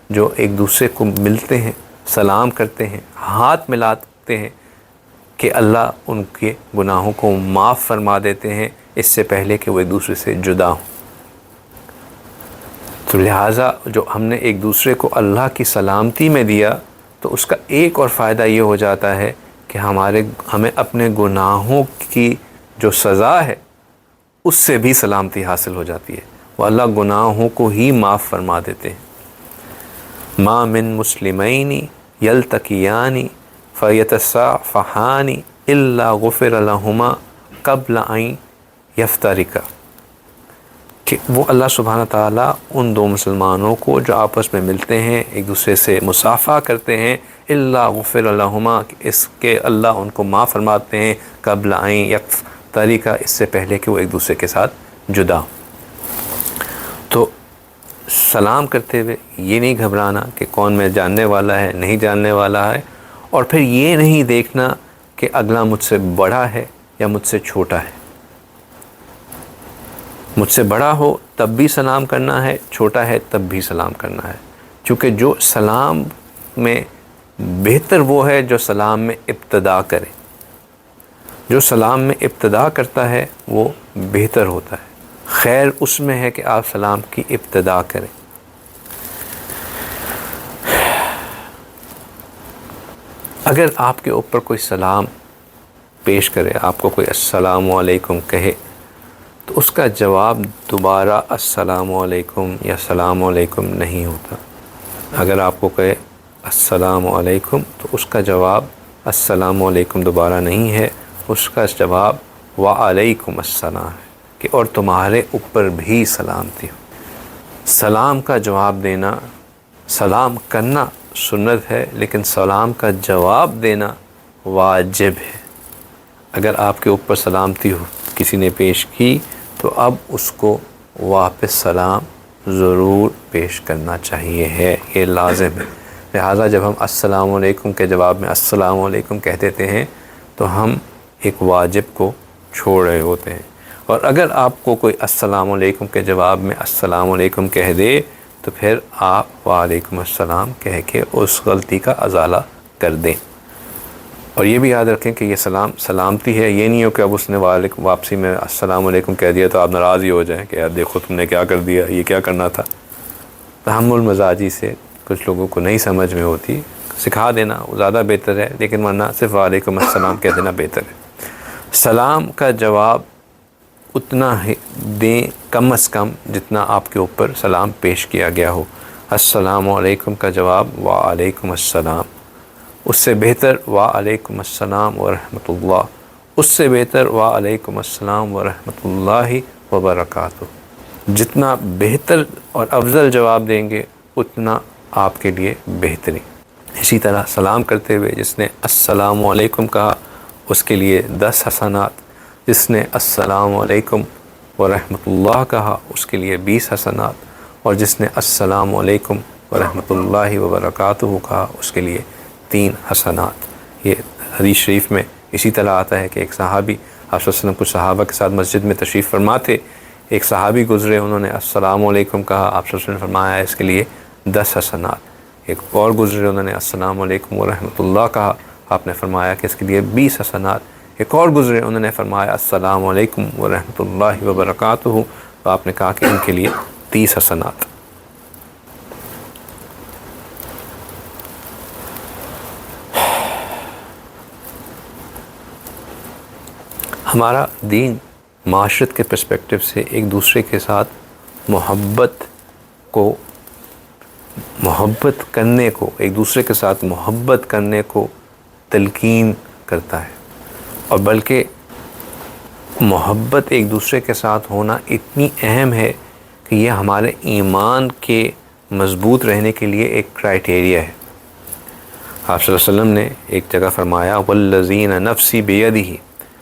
جو ایک دوسرے کو ملتے ہیں، سلام کرتے ہیں، ہاتھ ملاتے ہیں کہ اللہ ان کے گناہوں کو معاف فرما دیتے ہیں اس سے پہلے کہ وہ ایک دوسرے سے جدا ہوں۔ تو لہٰذا جو ہم نے ایک دوسرے کو اللہ کی سلامتی میں دیا تو اس کا ایک اور فائدہ یہ ہو جاتا ہے کہ ہمیں اپنے گناہوں کی جو سزا ہے اس سے بھی سلامتی حاصل ہو جاتی ہے، وہ اللہ گناہوں کو ہی معاف فرما دیتے ہیں۔ ما من مسلمین یلتقیان فیتصافحان الا غفر لہما قبل ان یفترقا، کہ وہ اللہ سبحانہ تعالیٰ ان دو مسلمانوں کو جو آپس میں ملتے ہیں، ایک دوسرے سے مصافحہ کرتے ہیں، الا غفر لہما، اس کے اللہ ان کو معاف فرماتے ہیں، قبل ان یفترقا، اس سے پہلے کہ وہ ایک دوسرے کے ساتھ جدا ہوں۔ تو سلام کرتے ہوئے یہ نہیں گھبرانا کہ کون میں جاننے والا ہے نہیں جاننے والا ہے، اور پھر یہ نہیں دیکھنا کہ اگلا مجھ سے بڑا ہے یا مجھ سے چھوٹا ہے۔ مجھ سے بڑا ہو تب بھی سلام کرنا ہے، چھوٹا ہے تب بھی سلام کرنا ہے، کیونکہ جو سلام میں بہتر وہ ہے جو سلام میں ابتدا کرے، جو سلام میں ابتدا کرتا ہے وہ بہتر ہوتا ہے، خیر اس میں ہے کہ آپ سلام کی ابتدا کریں۔ اگر آپ کے اوپر کوئی سلام پیش کرے، آپ کو کوئی السلام علیکم کہے، تو اس کا جواب دوبارہ السلام علیکم یا السلام علیکم نہیں ہوتا۔ اگر آپ کو کہے السلام علیکم تو اس کا جواب السلام علیکم دوبارہ نہیں ہے، اس کا جواب وعلیکم السلام ہے، کہ اور تمہارے اوپر بھی سلامتی ہو۔ سلام کا جواب دینا، سلام کرنا سنت ہے، لیکن سلام کا جواب دینا واجب ہے۔ اگر آپ کے اوپر سلامتی ہو کسی نے پیش کی تو اب اس کو واپس سلام ضرور پیش کرنا چاہیے ہے، یہ لازم ہے۔ لہٰذا جب ہم السلام علیکم کے جواب میں السلام علیکم کہہ دیتے ہیں تو ہم ایک واجب کو چھوڑ رہے ہوتے ہیں، اور اگر آپ کو کوئی السلام علیکم کے جواب میں السلام علیکم کہہ دے تو پھر آپ وعلیکم السلام کہہ کے اس غلطی کا ازالہ کر دیں۔ اور یہ بھی یاد رکھیں کہ یہ سلامتی ہے، یہ نہیں ہو کہ اب اس نے واپسی میں السلام علیکم کہہ دیا تو آپ ناراض ہی ہو جائیں کہ یار دیکھو تم نے کیا کر دیا، یہ کیا کرنا تھا۔ تحمل مزاجی سے کچھ لوگوں کو نہیں سمجھ میں ہوتی، سکھا دینا وہ زیادہ بہتر ہے، لیکن ورنہ صرف وعلیکم السلام کہہ دینا بہتر ہے۔ سلام کا جواب اتنا ہی دیں کم از کم جتنا آپ کے اوپر سلام پیش کیا گیا ہو۔ السلام علیکم کا جواب وعلیکم السلام، اس سے بہتر وعلیکم السلام ورحمۃ اللہ، اس سے بہتر وعلیکم السلام ورحمۃ اللہ وبرکاتہ۔ جتنا بہتر اور افضل جواب دیں گے اتنا آپ کے لیے بہتری۔ اسی طرح سلام کرتے ہوئے جس نے السلام علیکم کہا اس کے لیے 10 حسنات، جس نے السلام علیکم ورحمۃ اللہ کہا اس کے لیے 20 حسنات، اور جس نے السلام علیکم ورحمۃ اللہ وبرکاتہ کہا اس کے لیے 3 حسنات۔ یہ حدیث شریف میں اسی طرح آتا ہے کہ ایک صحابی آپ صلی اللہ علیہ وسلم کچھ صحابہ کے ساتھ مسجد میں تشریف فرما تھے، ایک صحابی گزرے، انہوں نے السلام علیکم کہا، آپ صلی اللہ علیہ وسلم نے فرمایا اس کے لیے 10 حسنات۔ ایک اور گزرے، انہوں نے السلام علیکم ورحمۃ اللہ کہا، آپ نے فرمایا کہ اس کے لیے 20 حسنات۔ ایک اور گزرے، انہوں نے فرمایا السلام علیکم ورحمۃ اللہ وبرکاتہ، تو آپ نے کہا کہ ان کے لیے 30 حسنات۔ ہمارا دین معاشرت کے پرسپیکٹو سے ایک دوسرے کے ساتھ محبت کرنے کو، ایک دوسرے کے ساتھ محبت کرنے کو تلقین کرتا ہے، اور بلکہ محبت ایک دوسرے کے ساتھ ہونا اتنی اہم ہے کہ یہ ہمارے ایمان کے مضبوط رہنے کے لیے ایک کرائٹیریا ہے۔ آپ صلی اللہ علیہ وسلم نے ایک جگہ فرمایا والذین نفسی بیدہ،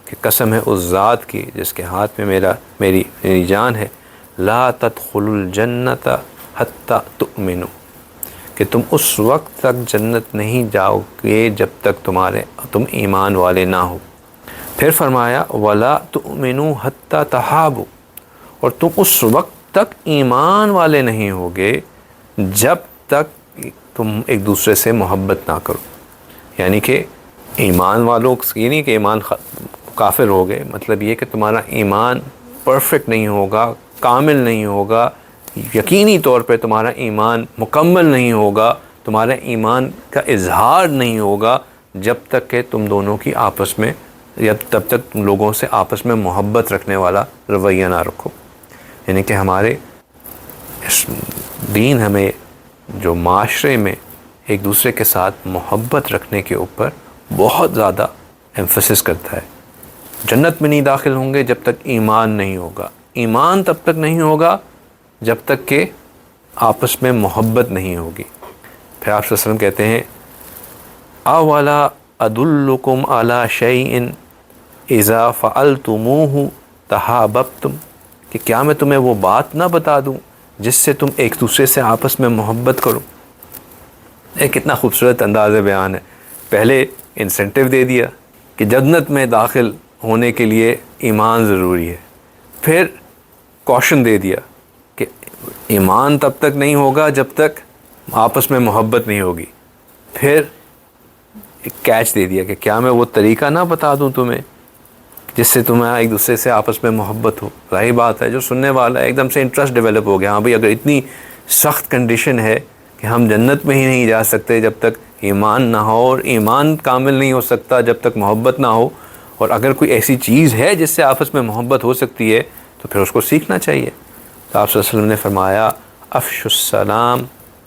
کہ قسم ہے اس ذات کی جس کے ہاتھ میں میری جان ہے، لا تدخلوا الجنت حتی تؤمنوا، کہ تم اس وقت تک جنت نہیں جاؤ گے جب تک تم ایمان والے نہ ہو۔ پھر فرمایا ولا تؤمنوا حتی تحابوا، اور تم اس وقت تک ایمان والے نہیں ہوگے جب تک تم ایک دوسرے سے محبت نہ کرو۔ یعنی کہ ایمان والوں یہ نہیں کہ ایمان کافر ہو گئے، مطلب یہ کہ تمہارا ایمان پرفیکٹ نہیں ہوگا، کامل نہیں ہوگا، یقینی طور پہ تمہارا ایمان مکمل نہیں ہوگا، تمہارا ایمان کا اظہار نہیں ہوگا جب تک کہ تم دونوں کی آپس میں، تب تک تم لوگوں سے آپس میں محبت رکھنے والا رویہ نہ رکھو۔ یعنی کہ ہمارے دین ہمیں جو معاشرے میں ایک دوسرے کے ساتھ محبت رکھنے کے اوپر بہت زیادہ ایمفسس کرتا ہے۔ جنت میں نہیں داخل ہوں گے جب تک ایمان نہیں ہوگا، ایمان تب تک نہیں ہوگا جب تک کہ آپس میں محبت نہیں ہوگی۔ پھر آپ صلی اللہ علیہ وسلم کہتے ہیں اولا ادلکم علی شیء اذا فعلتموہ تحاببتم، کہ کیا میں تمہیں وہ بات نہ بتا دوں جس سے تم ایک دوسرے سے آپس میں محبت کرو۔ ایک کتنا خوبصورت انداز بیان ہے، پہلے انسینٹیو دے دیا کہ جنت میں داخل ہونے کے لیے ایمان ضروری ہے، پھر کوشن دے دیا کہ ایمان تب تک نہیں ہوگا جب تک آپس میں محبت نہیں ہوگی، پھر ایک کیچ دے دیا کہ کیا میں وہ طریقہ نہ بتا دوں تمہیں جس سے تمہیں ایک دوسرے سے آپس میں محبت ہو۔ ظاہر بات ہے جو سننے والا ہے ایک دم سے انٹرسٹ ڈیولپ ہو گیا، ہاں بھئی اگر اتنی سخت کنڈیشن ہے کہ ہم جنت میں ہی نہیں جا سکتے جب تک ایمان نہ ہو، اور ایمان کامل نہیں ہو سکتا جب تک محبت نہ ہو، اور اگر کوئی ایسی چیز ہے جس سے آپس میں محبت ہو سکتی ہے تو پھر اس کو سیکھنا چاہیے۔ تو آپ صلی اللہ علیہ وسلم نے فرمایا افشوا السلام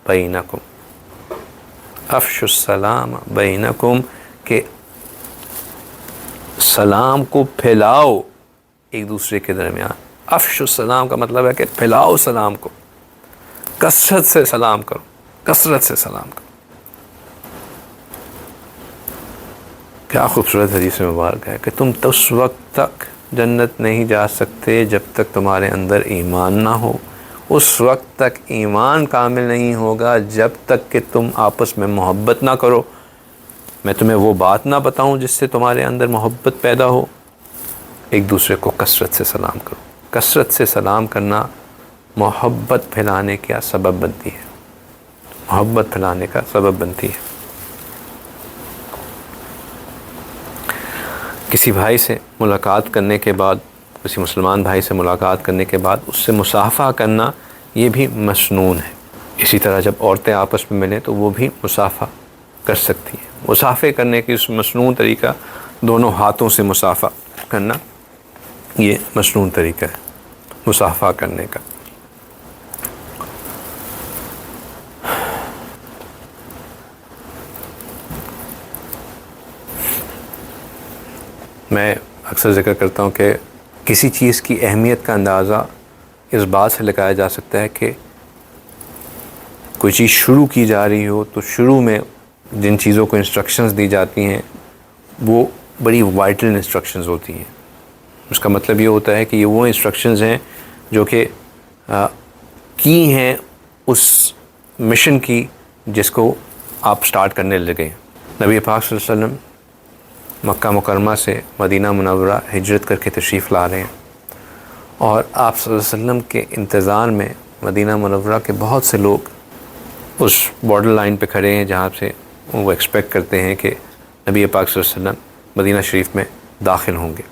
بینکم، افشوا السلام بینکم، کہ سلام کو پھیلاؤ ایک دوسرے کے درمیان۔ افشوا السلام کا مطلب ہے کہ پھیلاؤ سلام کو، کثرت سے سلام کرو، کثرت سے سلام کرو۔ کیا خوبصورت حدیث مبارک ہے کہ تم اس وقت تک جنت نہیں جا سکتے جب تک تمہارے اندر ایمان نہ ہو، اس وقت تک ایمان کامل نہیں ہوگا جب تک کہ تم آپس میں محبت نہ کرو۔ میں تمہیں وہ بات نہ بتاؤں جس سے تمہارے اندر محبت پیدا ہو۔ ایک دوسرے کو کثرت سے سلام کرو۔ کثرت سے سلام کرنا محبت پھیلانے کا سبب بنتی ہے، محبت پھیلانے کا سبب بنتی ہے۔ کسی بھائی سے ملاقات کرنے کے بعد، کسی مسلمان بھائی سے ملاقات کرنے کے بعد اس سے مصافحہ کرنا یہ بھی مسنون ہے۔ اسی طرح جب عورتیں آپس میں ملیں تو وہ بھی مصافحہ کر سکتی ہیں۔ مصافحے کرنے کی اس مسنون طریقہ دونوں ہاتھوں سے مصافحہ کرنا، یہ مصنون طریقہ ہے مصافحہ کرنے کا۔ میں اکثر ذکر کرتا ہوں کہ کسی چیز کی اہمیت کا اندازہ اس بات سے لگایا جا سکتا ہے کہ کوئی چیز شروع کی جا رہی ہو تو شروع میں جن چیزوں کو انسٹرکشنز دی جاتی ہیں وہ بڑی وائٹل انسٹرکشنز ہوتی ہیں۔ اس کا مطلب یہ ہوتا ہے کہ یہ وہ انسٹرکشنز ہیں جو کہ کی ہیں اس مشن کی جس کو آپ سٹارٹ کرنے لگے ہیں۔ نبی پاک صلی اللہ علیہ وسلم مکہ مکرمہ سے مدینہ منورہ ہجرت کر کے تشریف لا رہے ہیں، اور آپ صلی اللہ علیہ وسلم کے انتظار میں مدینہ منورہ کے بہت سے لوگ اس بارڈر لائن پہ کھڑے ہیں جہاں سے وہ ایکسپیکٹ کرتے ہیں کہ نبی پاک صلی اللہ علیہ وسلم مدینہ شریف میں داخل ہوں گے۔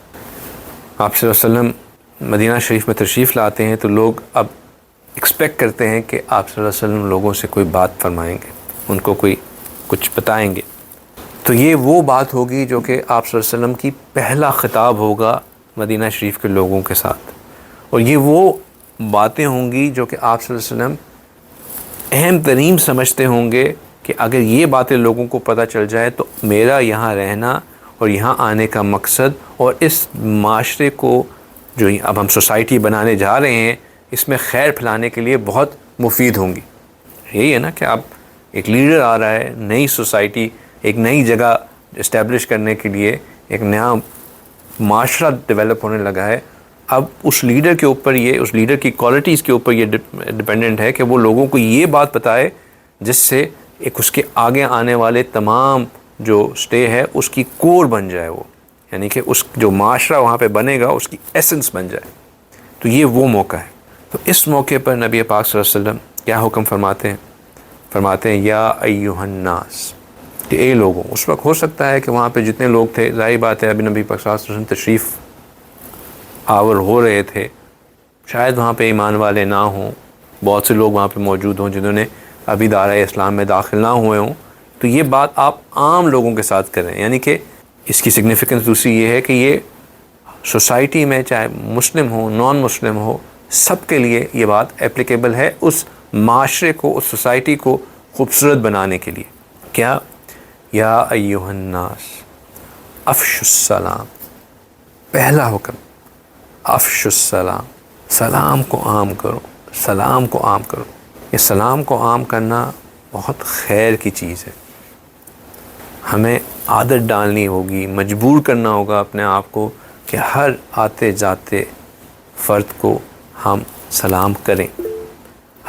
آپ صلی اللہ علیہ وسلم مدینہ شریف میں تشریف لاتے ہیں تو لوگ اب ایکسپیکٹ کرتے ہیں کہ آپ صلی اللہ علیہ وسلم لوگوں سے کوئی بات فرمائیں گے، ان کو کوئی کچھ بتائیں گے۔ تو یہ وہ بات ہوگی جو کہ آپ صلی اللہ علیہ وسلم کی پہلا خطاب ہوگا مدینہ شریف کے لوگوں کے ساتھ، اور یہ وہ باتیں ہوں گی جو کہ آپ صلی اللہ علیہ وسلم اہم ترین سمجھتے ہوں گے کہ اگر یہ باتیں لوگوں کو پتہ چل جائے تو میرا یہاں رہنا اور یہاں آنے کا مقصد اور اس معاشرے کو جو اب ہم سوسائٹی بنانے جا رہے ہیں اس میں خیر پھیلانے کے لیے بہت مفید ہوں گی۔ یہی ہے نا کہ اب ایک لیڈر آ رہا ہے، نئی سوسائٹی، ایک نئی جگہ اسٹیبلش کرنے کے لیے ایک نیا معاشرہ ڈیولپ ہونے لگا ہے۔ اب اس لیڈر کے اوپر اس لیڈر کی کوالٹیز کے اوپر یہ ڈپینڈنٹ ہے کہ وہ لوگوں کو یہ بات بتائے جس سے ایک اس کے آگے آنے والے تمام جو سٹے ہے اس کی کور بن جائے، وہ یعنی کہ اس جو معاشرہ وہاں پہ بنے گا اس کی ایسنس بن جائے۔ تو یہ وہ موقع ہے۔ تو اس موقع پر نبی پاک صلی اللہ علیہ وسلم کیا حکم فرماتے ہیں یا ایھا الناس، کہ اے لوگوں۔ اس وقت ہو سکتا ہے کہ وہاں پہ جتنے لوگ تھے، ظاہر بات ہے ابھی نبی پاک صلی اللہ علیہ وسلم تشریف آور ہو رہے تھے، شاید وہاں پہ ایمان والے نہ ہوں، بہت سے لوگ وہاں پہ موجود ہوں جنہوں نے ابھی دائرہ اسلام میں داخل نہ ہوئے ہوں۔ تو یہ بات آپ عام لوگوں کے ساتھ کریں، یعنی کہ اس کی سگنیفیکنس دوسری یہ ہے کہ یہ سوسائٹی میں چاہے مسلم ہو نان مسلم ہو سب کے لیے یہ بات اپلیکیبل ہے، اس معاشرے کو، اس سوسائٹی کو خوبصورت بنانے کے لیے۔ کیا یا ایھا الناس افشوا السلام، پہلا حکم افشوا السلام، سلام کو عام کرو، سلام کو عام کرو۔ یہ سلام کو عام کرنا بہت خیر کی چیز ہے، ہمیں عادت ڈالنی ہوگی، مجبور کرنا ہوگا اپنے آپ کو کہ ہر آتے جاتے فرد کو ہم سلام کریں،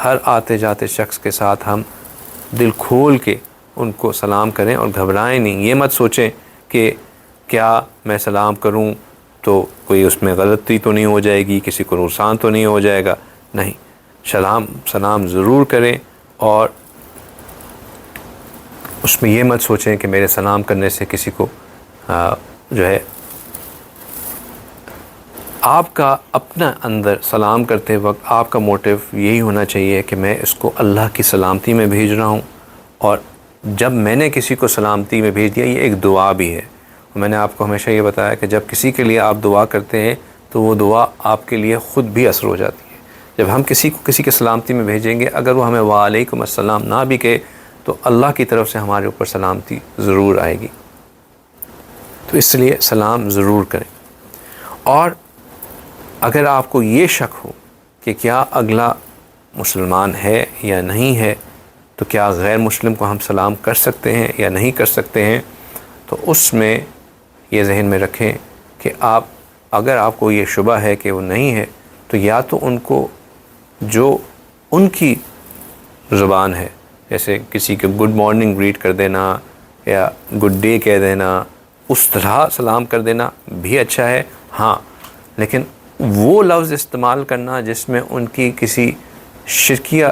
ہر آتے جاتے شخص کے ساتھ ہم دل کھول کے ان کو سلام کریں اور گھبرائیں نہیں۔ یہ مت سوچیں کہ کیا میں سلام کروں تو کوئی اس میں غلطی تو نہیں ہو جائے گی، کسی کو نقصان تو نہیں ہو جائے گا، نہیں، سلام ضرور کریں، اور اس میں یہ مت سوچیں کہ میرے سلام کرنے سے کسی کو جو ہے، آپ کا اپنا اندر سلام کرتے وقت آپ کا موٹیو یہی ہونا چاہیے کہ میں اس کو اللہ کی سلامتی میں بھیج رہا ہوں، اور جب میں نے کسی کو سلامتی میں بھیج دیا یہ ایک دعا بھی ہے۔ میں نے آپ کو ہمیشہ یہ بتایا کہ جب کسی کے لیے آپ دعا کرتے ہیں تو وہ دعا آپ کے لیے خود بھی اثر ہو جاتی ہے۔ جب ہم کسی کے سلامتی میں بھیجیں گے، اگر وہ ہمیں وعلیکم السلام نہ بھی کہے تو اللہ کی طرف سے ہمارے اوپر سلامتی ضرور آئے گی۔ تو اس لیے سلام ضرور کریں، اور اگر آپ کو یہ شک ہو کہ کیا اگلا مسلمان ہے یا نہیں ہے تو کیا غیر مسلم کو ہم سلام کر سکتے ہیں یا نہیں کر سکتے ہیں، تو اس میں یہ ذہن میں رکھیں کہ اگر آپ کو یہ شبہ ہے کہ وہ نہیں ہے تو یا تو ان کو جو ان کی زبان ہے، جیسے کسی کے گڈ مارننگ گریٹ کر دینا یا گڈ ڈے کہہ دینا، اس طرح سلام کر دینا بھی اچھا ہے، ہاں، لیکن وہ لفظ استعمال کرنا جس میں ان کی کسی شرکیہ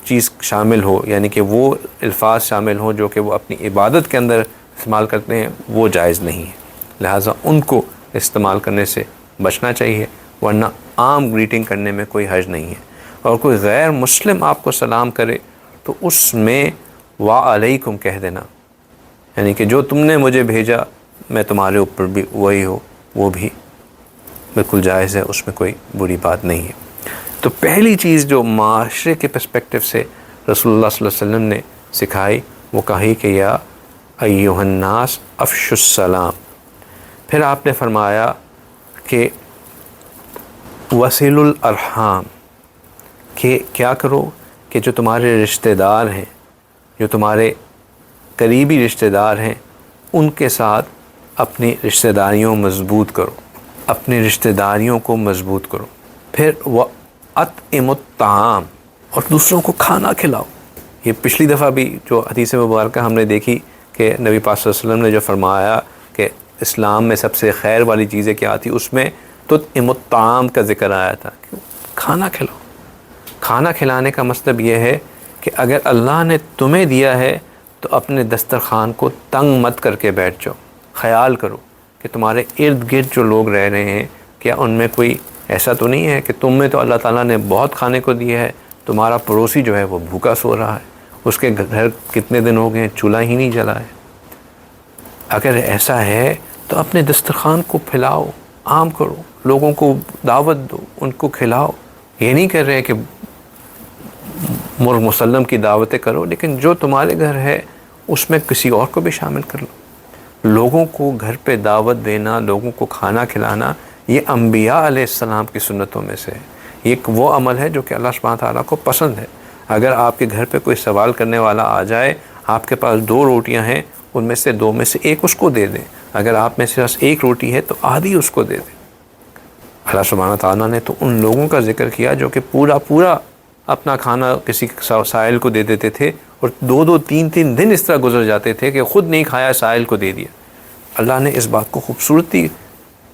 چیز شامل ہو، یعنی کہ وہ الفاظ شامل ہوں جو کہ وہ اپنی عبادت کے اندر استعمال کرتے ہیں، وہ جائز نہیں ہے، لہٰذا ان کو استعمال کرنے سے بچنا چاہیے، ورنہ عام گریٹنگ کرنے میں کوئی حرج نہیں ہے۔ اور کوئی غیر مسلم آپ کو سلام کرے تو اس میں وعلیکم کہہ دینا، یعنی کہ جو تم نے مجھے بھیجا میں تمہارے اوپر بھی وہی ہو، وہ بھی بالکل جائز ہے، اس میں کوئی بری بات نہیں ہے۔ تو پہلی چیز جو معاشرے کے پرسپیکٹو سے رسول اللہ صلی اللہ علیہ وسلم نے سکھائی وہ کہی کہ یا ایھا الناس افشوا السلام۔ پھر آپ نے فرمایا کہ وصلوا الارحام، کہ کیا کرو کہ جو تمہارے رشتہ دار ہیں، جو تمہارے قریبی رشتہ دار ہیں، ان کے ساتھ اپنی رشتہ داریوں مضبوط کرو، اپنی رشتہ داریوں کو مضبوط کرو۔ پھر وَأَطْعِمُوا الطَّعَامَ، اور دوسروں کو کھانا کھلاؤ۔ یہ پچھلی دفعہ بھی جو حدیث مبارکہ ہم نے دیکھی کہ نبی پاک صلی اللہ علیہ وسلم نے جو فرمایا کہ اسلام میں سب سے خیر والی چیزیں کیا تھی، اس میں تطعم الطعام کا ذکر آیا تھا، کھانا کھلاؤ۔ کھانا کھلانے کا مطلب یہ ہے کہ اگر اللہ نے تمہیں دیا ہے تو اپنے دسترخوان کو تنگ مت کر کے بیٹھ جاؤ۔ خیال کرو کہ تمہارے ارد گرد جو لوگ رہ رہے ہیں، کیا ان میں کوئی ایسا تو نہیں ہے کہ تم میں تو اللہ تعالیٰ نے بہت کھانے کو دیا ہے، تمہارا پڑوسی جو ہے وہ بھوکا سو رہا ہے، اس کے گھر کتنے دن ہو گئے ہیں چولہا ہی نہیں جلا ہے۔ اگر ایسا ہے تو اپنے دسترخوان کو پھیلاؤ، عام کرو، لوگوں کو دعوت دو، ان کو کھلاؤ۔ یہ نہیں کہہ رہے کہ مرغ مسلم کی دعوتیں کرو، لیکن جو تمہارے گھر ہے اس میں کسی اور کو بھی شامل کر لو۔ لوگوں کو گھر پہ دعوت دینا، لوگوں کو کھانا کھلانا، یہ انبیاء علیہ السلام کی سنتوں میں سے ہے۔ یہ ایک وہ عمل ہے جو کہ اللہ سبحانہ تعالیٰ کو پسند ہے۔ اگر آپ کے گھر پہ کوئی سوال کرنے والا آ جائے، آپ کے پاس 2 روٹیاں ہیں، ان میں سے 2 میں سے 1 اس کو دے دیں۔ اگر آپ میں سے بس 1 روٹی ہے تو آدھی اس کو دے دیں۔ اللہ سبحانہ تعالیٰ نے تو ان لوگوں کا ذکر کیا جو کہ پورا اپنا کھانا کسی سائل کو دے دیتے تھے، اور 2 3 دن اس طرح گزر جاتے تھے کہ خود نہیں کھایا، سائل کو دے دیا۔ اللہ نے اس بات کو خوبصورتی،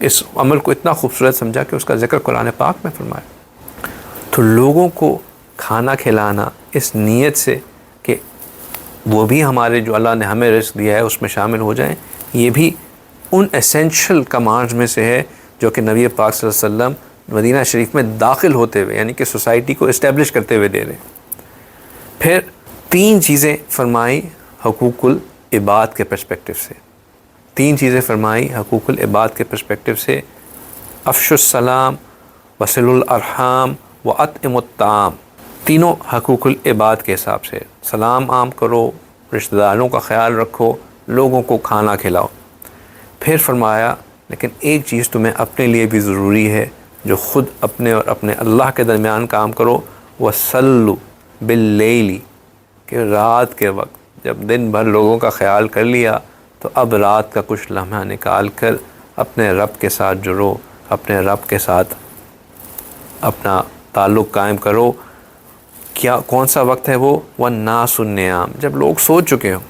اس عمل کو اتنا خوبصورت سمجھا کہ اس کا ذکر قرآن پاک میں فرمایا۔ تو لوگوں کو کھانا کھلانا اس نیت سے کہ وہ بھی ہمارے جو اللہ نے ہمیں رزق دیا ہے اس میں شامل ہو جائیں، یہ بھی ان ایسینشل کمانڈز میں سے ہے جو کہ نبی پاک صلی اللہ علیہ وسلم مدینہ شریف میں داخل ہوتے ہوئے، یعنی کہ سوسائٹی کو اسٹیبلش کرتے ہوئے دے رہے ہیں۔ پھر 3 چیزیں فرمائی حقوق العباد کے پرسپیکٹو سے، 3 چیزیں فرمائی حقوق العباد کے پرسپیکٹو سے: افشوا السلام، وصلوا الارحام، واطعموا الطعام۔ تینوں حقوق العباد کے حساب سے، سلام عام کرو، رشتہ داروں کا خیال رکھو، لوگوں کو کھانا کھلاؤ۔ پھر فرمایا لیکن ایک چیز تمہیں اپنے لیے بھی ضروری ہے جو خود اپنے اور اپنے اللہ کے درمیان کام کرو، وصلوا باللیل، کہ رات کے وقت جب دن بھر لوگوں کا خیال کر لیا تو اب رات کا کچھ لمحہ نکال کر اپنے رب کے ساتھ جڑو، اپنے رب کے ساتھ اپنا تعلق قائم کرو۔ کون سا وقت ہے وہ؟ والناس النیام، جب لوگ سو چکے ہوں،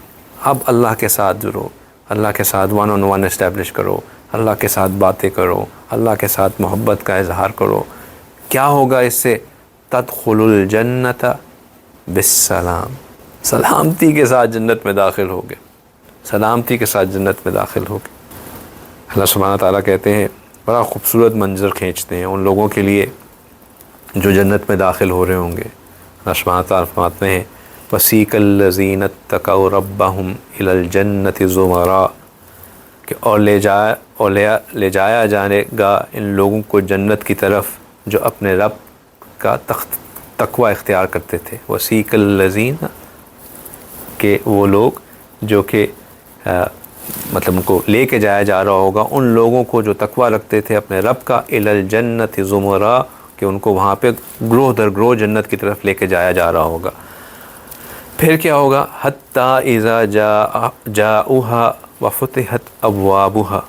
اب اللہ کے ساتھ جڑو، اللہ کے ساتھ 1 on 1 اسٹیبلش کرو، اللہ کے ساتھ باتیں کرو، اللہ کے ساتھ محبت کا اظہار کرو۔ کیا ہوگا اس سے؟ تدخل الجنت بالسلام، سلامتی کے ساتھ جنت میں داخل ہوگے، سلامتی کے ساتھ جنت میں داخل ہوگے۔ اللہ سبحانہ تعالیٰ کہتے ہیں، بڑا خوبصورت منظر کھینچتے ہیں ان لوگوں کے لیے جو جنت میں داخل ہو رہے ہوں گے۔ اللہ سبحانہ تعالیٰ فرماتے ہیں وَسِیقَ الَّذِینَ اتَّقَوْا رَبَّهُمْ إِلَى الْجَنَّةِ زُمَرًا، کہ اور لے جایا جانے گا ان لوگوں کو جنت کی طرف جو اپنے رب کا تقوی اختیار کرتے تھے۔ وَسِیقَ الَّذِینَ، کہ وہ لوگ جو کہ مطلب ان کو لے کے جایا جا رہا ہوگا ان لوگوں کو جو تقوی رکھتے تھے اپنے رب کا، إِلَى الْجَنَّةِ زُمَرًا، کہ ان کو وہاں پہ گروہ در گروہ جنت کی طرف لے کے جایا جا رہا ہوگا۔ پھر کیا ہوگا؟ حتیٰ اذا جاؤها وفتحت ابوابها،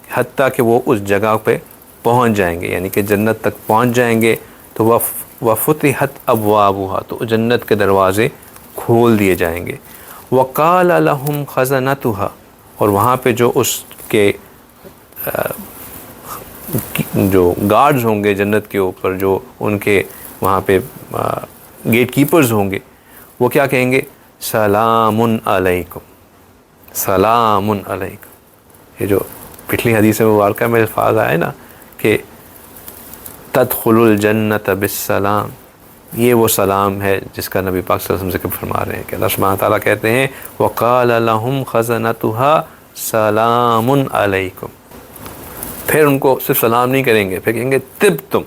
حتیٰ کہ وہ اس جگہ پہ پہنچ جائیں گے، یعنی کہ جنت تک پہنچ جائیں گے تو وفتحت ابوابها، تو جنت کے دروازے کھول دیے جائیں گے۔ وقال لهم خزنتها، اور وہاں پہ جو اس کے جو گارڈز ہوں گے جنت کے اوپر، جو ان کے وہاں پہ گیٹ کیپرز ہوں گے، وہ کیا کہیں گے؟ سلام علیکم، سلام علیکم۔ یہ جو پچھلی حدیث مبارکہ میں الفاظ آئے نا کہ تدخل الجنت بالسلام، یہ وہ سلام ہے جس کا نبی پاک صلی اللہ علیہ وسلم ذکر فرما رہے ہیں کہ اللہ سبحانہ تعالیٰ کہتے ہیں وقال لهم خزنتها سلام علیکم۔ پھر ان کو صرف سلام نہیں کریں گے، پھر کہیں گے طب تم،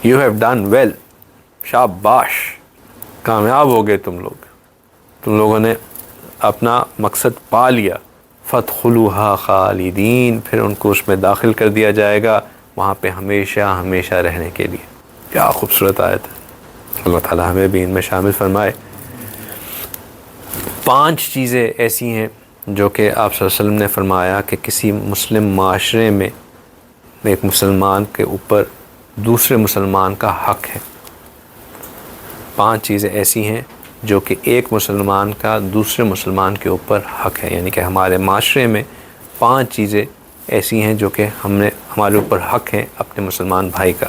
یو ہیو ڈن ویل، شاباش، کامیاب ہو گئے تم لوگوں نے اپنا مقصد پا لیا، فادخلوها خالدین، پھر ان کو اس میں داخل کر دیا جائے گا وہاں پہ ہمیشہ ہمیشہ رہنے کے لیے۔ کیا خوبصورت آیت ہے، اللہ تعالیٰ ہمیں بھی ان میں شامل فرمائے۔ 5 چیزیں ایسی ہیں جو کہ آپ صلی اللہ علیہ وسلم نے فرمایا کہ کسی مسلم معاشرے میں ایک مسلمان کے اوپر دوسرے مسلمان کا حق ہے۔ 5 چیزیں ایسی ہیں جو کہ ایک مسلمان کا دوسرے مسلمان کے اوپر حق ہے، یعنی کہ ہمارے معاشرے میں 5 چیزیں ایسی ہیں جو کہ ہمارے اوپر حق ہیں اپنے مسلمان بھائی کا۔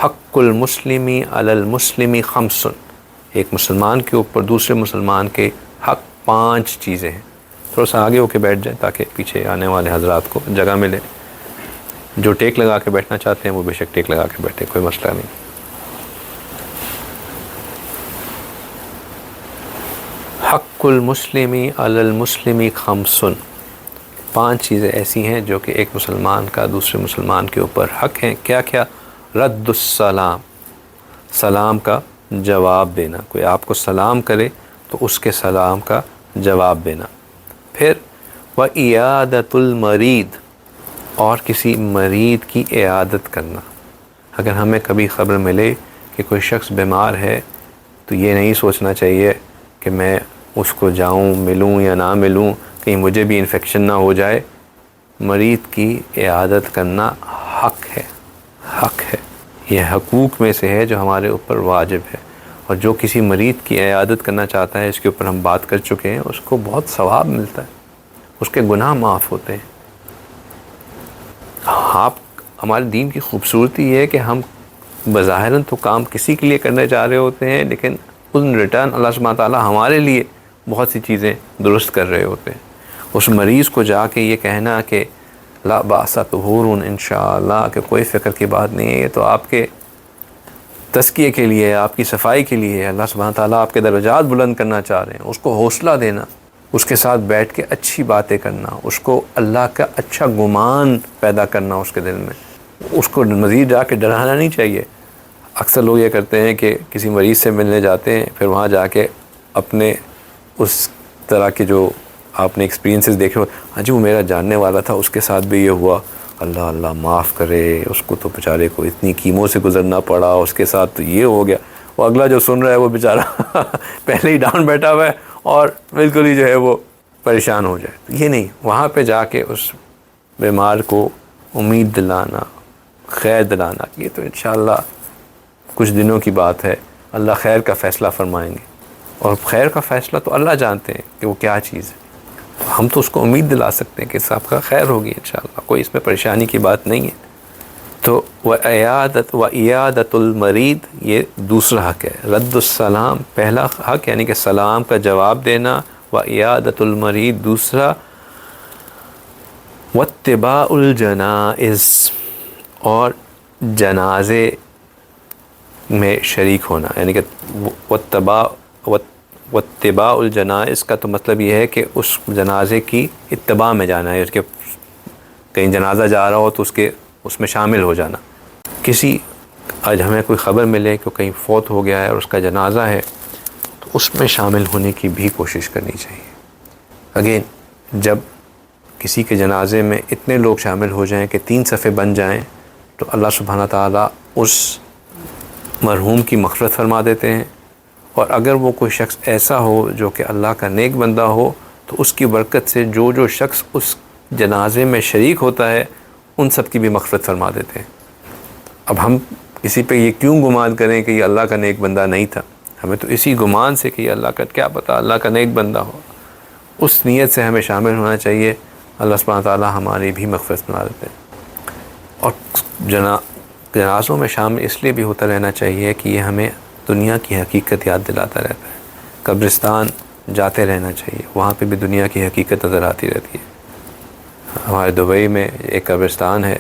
حق المسلمی علی المسلمی 5، ایک مسلمان کے اوپر دوسرے مسلمان کے حق 5 چیزیں ہیں۔ تھوڑا سا آگے ہو کے بیٹھ جائیں تاکہ پیچھے آنے والے حضرات کو جگہ ملے۔ جو ٹیک لگا کے بیٹھنا چاہتے ہیں وہ بے شک ٹیک لگا کے بیٹھے، کوئی مسئلہ نہیں۔ حق المسلمی علی المسلمی 5، 5 چیزیں ایسی ہیں جو کہ ایک مسلمان کا دوسرے مسلمان کے اوپر حق ہیں۔ کیا کیا؟ رد السلام، سلام کا جواب دینا، کوئی آپ کو سلام کرے تو اس کے سلام کا جواب دینا۔ پھر وعیادۃ المریض، اور کسی مریض کی عیادت کرنا۔ اگر ہمیں کبھی خبر ملے کہ کوئی شخص بیمار ہے تو یہ نہیں سوچنا چاہیے کہ میں اس کو جاؤں ملوں یا نہ ملوں، کہیں مجھے بھی انفیکشن نہ ہو جائے۔ مریض کی عیادت کرنا حق ہے، حق ہے، یہ حقوق میں سے ہے جو ہمارے اوپر واجب ہے، اور جو کسی مریض کی عیادت کرنا چاہتا ہے، اس کے اوپر ہم بات کر چکے ہیں، اس کو بہت ثواب ملتا ہے، اس کے گناہ معاف ہوتے ہیں۔ ہمارے دین کی خوبصورتی یہ ہے کہ ہم بظاہراً تو کام کسی کے لیے کرنے جا رہے ہوتے ہیں، لیکن ان ریٹرن اللہ سبحانہ تعالیٰ ہمارے لیے بہت سی چیزیں درست کر رہے ہوتے ہیں۔ اس مریض کو جا کے یہ کہنا کہ لا باس طہور انشاءاللہ، کہ کوئی فکر کی بات نہیں ہے، یہ تو آپ کے تزکیے کے لیے، آپ کی صفائی کے لیے، اللہ سبحانہ تعالیٰ آپ کے درجات بلند کرنا چاہ رہے ہیں۔ اس کو حوصلہ دینا، اس کے ساتھ بیٹھ کے اچھی باتیں کرنا، اس کو اللہ کا اچھا گمان پیدا کرنا اس کے دل میں، اس کو مزید جا کے ڈرانا نہیں چاہیے۔ اکثر لوگ یہ کرتے ہیں کہ کسی مریض سے ملنے جاتے ہیں، پھر وہاں جا کے اپنے اس طرح کے جو آپ نے ایکسپیرینسز دیکھے ہو، ہاں جی وہ میرا جاننے والا تھا، اس کے ساتھ بھی یہ ہوا، اللہ اللہ معاف کرے، اس کو تو بیچارے کو اتنی کیموں سے گزرنا پڑا، اس کے ساتھ تو یہ ہو گیا۔ وہ اگلا جو سن رہا ہے وہ بیچارہ پہلے ہی ڈاؤن بیٹھا ہوا ہے اور بالکل ہی جو ہے وہ پریشان ہو جائے۔ یہ نہیں، وہاں پہ جا کے اس بیمار کو امید دلانا، خیر دلانا، یہ تو انشاءاللہ کچھ دنوں کی بات ہے، اللہ خیر کا فیصلہ فرمائیں گے، اور خیر کا فیصلہ تو اللہ جانتے ہیں کہ وہ کیا چیز ہے، تو ہم تو اس کو امید دلا سکتے ہیں کہ اس آپ کا خیر ہوگی انشاءاللہ، کوئی اس میں پریشانی کی بات نہیں ہے۔ تو وعیادۃ المریض یہ دوسرا حق ہے۔ رد السلام پہلا حق، یعنی کہ سلام کا جواب دینا، وعیادۃ المریض دوسرا، واتباع الجنائز اور جنازے میں شریک ہونا، یعنی کہ واتباع الجنائز کا تو مطلب یہ ہے کہ اس جنازے کی اتباع میں جانا ہے، اس کے کہیں جنازہ جا رہا ہو تو اس میں شامل ہو جانا۔ آج ہمیں کوئی خبر ملے کہ کہیں فوت ہو گیا ہے اور اس کا جنازہ ہے، تو اس میں شامل ہونے کی بھی کوشش کرنی چاہیے۔ اگین جب کسی کے جنازے میں اتنے لوگ شامل ہو جائیں کہ 3 صفحے بن جائیں تو اللہ سبحانہ تعالیٰ اس مرحوم کی مغفرت فرما دیتے ہیں، اور اگر وہ کوئی شخص ایسا ہو جو کہ اللہ کا نیک بندہ ہو تو اس کی برکت سے جو شخص اس جنازے میں شریک ہوتا ہے ان سب کی بھی مغفرت فرما دیتے ہیں۔ اب ہم کسی پہ یہ کیوں گمان کریں کہ یہ اللہ کا نیک بندہ نہیں تھا؟ ہمیں تو اسی گمان سے کہ یہ اللہ کا کیا پتہ اللہ کا نیک بندہ ہو، اس نیت سے ہمیں شامل ہونا چاہیے، اللہ سبحانہ تعالیٰ ہماری بھی مغفرت فرما دیتے ہیں۔ اور جنازوں میں شامل اس لیے بھی ہوتا رہنا چاہیے کہ یہ ہمیں دنیا کی حقیقت یاد دلاتا رہتا ہے۔ قبرستان جاتے رہنا چاہیے، وہاں پہ بھی دنیا کی حقیقت نظر آتی رہتی ہے۔ ہمارے دبئی میں ایک قبرستان ہے،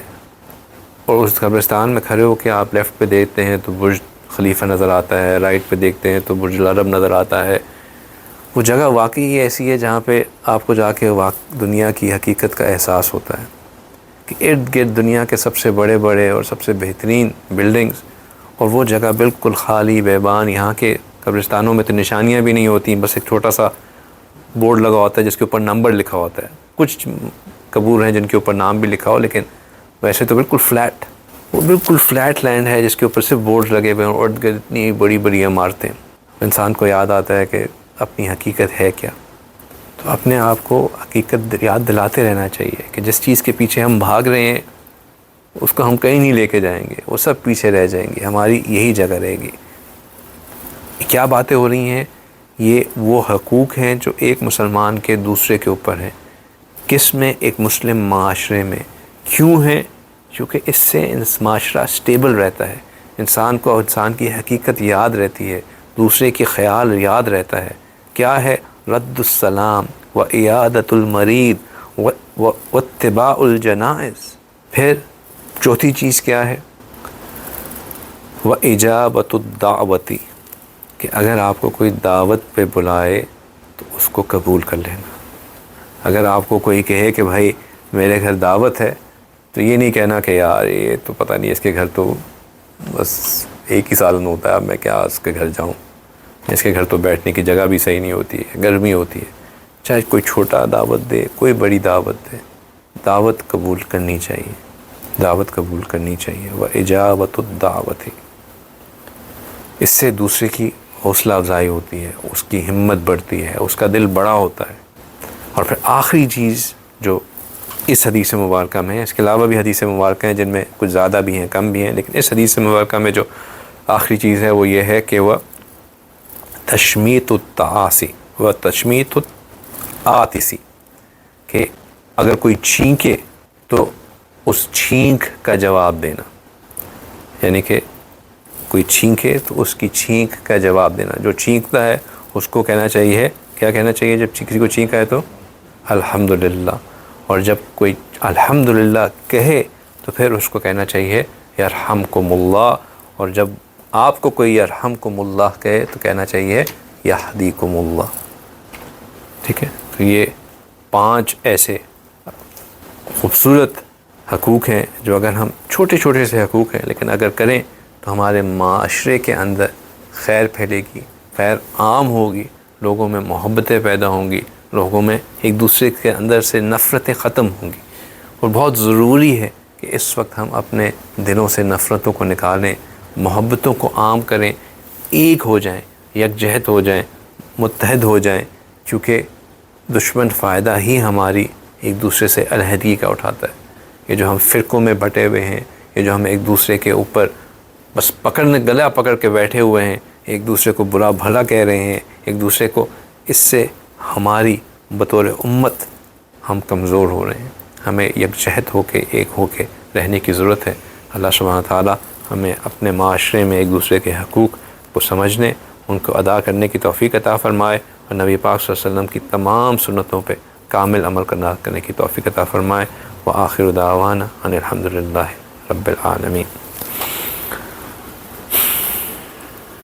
اور اس قبرستان میں کھڑے ہو کے آپ لیفٹ پہ دیکھتے ہیں تو برج خلیفہ نظر آتا ہے، رائٹ پہ دیکھتے ہیں تو برج العرب نظر آتا ہے۔ وہ جگہ واقعی ایسی ہے جہاں پہ آپ کو جا کے دنیا کی حقیقت کا احساس ہوتا ہے۔ کہ ارد گرد دنیا کے سب سے بڑے بڑے اور سب سے بہترین بلڈنگز، اور وہ جگہ بالکل خالی بیابان. یہاں کے قبرستانوں میں تو نشانیاں بھی نہیں ہوتی، بس ایک چھوٹا سا بورڈ لگا ہوتا ہے جس کے اوپر نمبر لکھا ہوتا ہے. کچھ قبور ہیں جن کے اوپر نام بھی لکھا ہو، لیکن ویسے تو بالکل فلیٹ، وہ بالکل فلیٹ لینڈ ہے جس کے اوپر صرف بورڈ لگے ہوئے ہیں اور ارد گرد اتنی بڑی بڑی عمارتیں. انسان کو یاد آتا ہے کہ اپنی حقیقت ہے کیا. تو اپنے آپ کو حقیقت یاد دلاتے رہنا چاہیے کہ جس چیز کے پیچھے ہم بھاگ رہے ہیں اس کو ہم کہیں نہیں لے کے جائیں گے، وہ سب پیچھے رہ جائیں گے، ہماری یہی جگہ رہے گی. کیا باتیں ہو رہی ہیں؟ یہ وہ حقوق ہیں جو ایک مسلمان کے دوسرے کے اوپر ہیں. کس میں؟ ایک مسلم معاشرے میں. کیوں ہیں؟ کیونکہ اس سے معاشرہ سٹیبل رہتا ہے، انسان کو انسان کی حقیقت یاد رہتی ہے، دوسرے کی خیال یاد رہتا ہے. کیا ہے؟ رد السلام و عیادت المریض و اتباع الجنائز. پھر چوتھی چیز کیا ہے؟ و اجابت الدعوتی، کہ اگر آپ کو کوئی دعوت پہ بلائے تو اس کو قبول کر لینا. اگر آپ کو کوئی کہے کہ بھائی میرے گھر دعوت ہے تو یہ نہیں کہنا کہ یار یہ تو پتہ نہیں اس کے گھر تو بس ایک ہی سالن ہوتا ہے، اب میں کیا اس کے گھر جاؤں، اس کے گھر تو بیٹھنے کی جگہ بھی صحیح نہیں ہوتی ہے، گرمی ہوتی ہے. چاہے کوئی چھوٹا دعوت دے، کوئی بڑی دعوت دے، دعوت قبول کرنی چاہیے، دعوت قبول کرنی چاہیے. وہ اجابت الدعوت، اس سے دوسرے کی حوصلہ افزائی ہوتی ہے، اس کی ہمت بڑھتی ہے، اس کا دل بڑا ہوتا ہے. اور پھر آخری چیز جو اس حدیث مبارکہ میں ہے، اس کے علاوہ بھی حدیث مبارکہ ہیں جن میں کچھ زیادہ بھی ہیں کم بھی ہیں، لیکن اس حدیث مبارکہ میں جو آخری چیز ہے وہ یہ ہے کہ وہ تشمیت التعاسی و تشمیت العاطسی، کہ اگر کوئی چھینکے تو اس چھینک کا جواب دینا. یعنی کہ کوئی چھینکے تو اس کی چھینک کا جواب دینا. جو چھینکتا ہے اس کو کہنا چاہیے، کیا کہنا چاہیے جب کسی کو چھینک آئے تو؟ الحمدللہ. اور جب کوئی الحمدللہ کہے تو پھر اس کو کہنا چاہیے یرحمکم اللہ. اور جب آپ کو کوئی یرحمکم اللہ کہے تو کہنا چاہیے یہدیکم اللہ. ٹھیک ہے؟ تو یہ 5 ایسے خوبصورت حقوق ہیں جو اگر ہم چھوٹے چھوٹے سے حقوق ہیں لیکن اگر کریں تو ہمارے معاشرے کے اندر خیر پھیلے گی، خیر عام ہوگی، لوگوں میں محبتیں پیدا ہوں گی، لوگوں میں ایک دوسرے کے اندر سے نفرتیں ختم ہوں گی. اور بہت ضروری ہے کہ اس وقت ہم اپنے دلوں سے نفرتوں کو نکالیں، محبتوں کو عام کریں، ایک ہو جائیں، یکجہت ہو جائیں، متحد ہو جائیں. کیونکہ دشمن فائدہ ہی ہماری ایک دوسرے سے علیحدگی کا اٹھاتا ہے. یہ جو ہم فرقوں میں بٹے ہوئے ہیں، یہ جو ہم ایک دوسرے کے اوپر بس گلا پکڑ کے بیٹھے ہوئے ہیں، ایک دوسرے کو برا بھلا کہہ رہے ہیں ایک دوسرے کو، اس سے ہماری بطور امت ہم کمزور ہو رہے ہیں. ہمیں یکجہت ہو کے ایک ہو کے رہنے کی ضرورت ہے. اللہ سبحانہ تعالیٰ ہمیں اپنے معاشرے میں ایک دوسرے کے حقوق کو سمجھنے، ان کو ادا کرنے کی توفیق عطا فرمائے، اور نبی پاک صلی اللہ علیہ وسلم کی تمام سنتوں پہ کامل عمل کرنے کی توفیق عطا فرمائے. وآخر دعوانا ان الحمد للہ رب العالمین.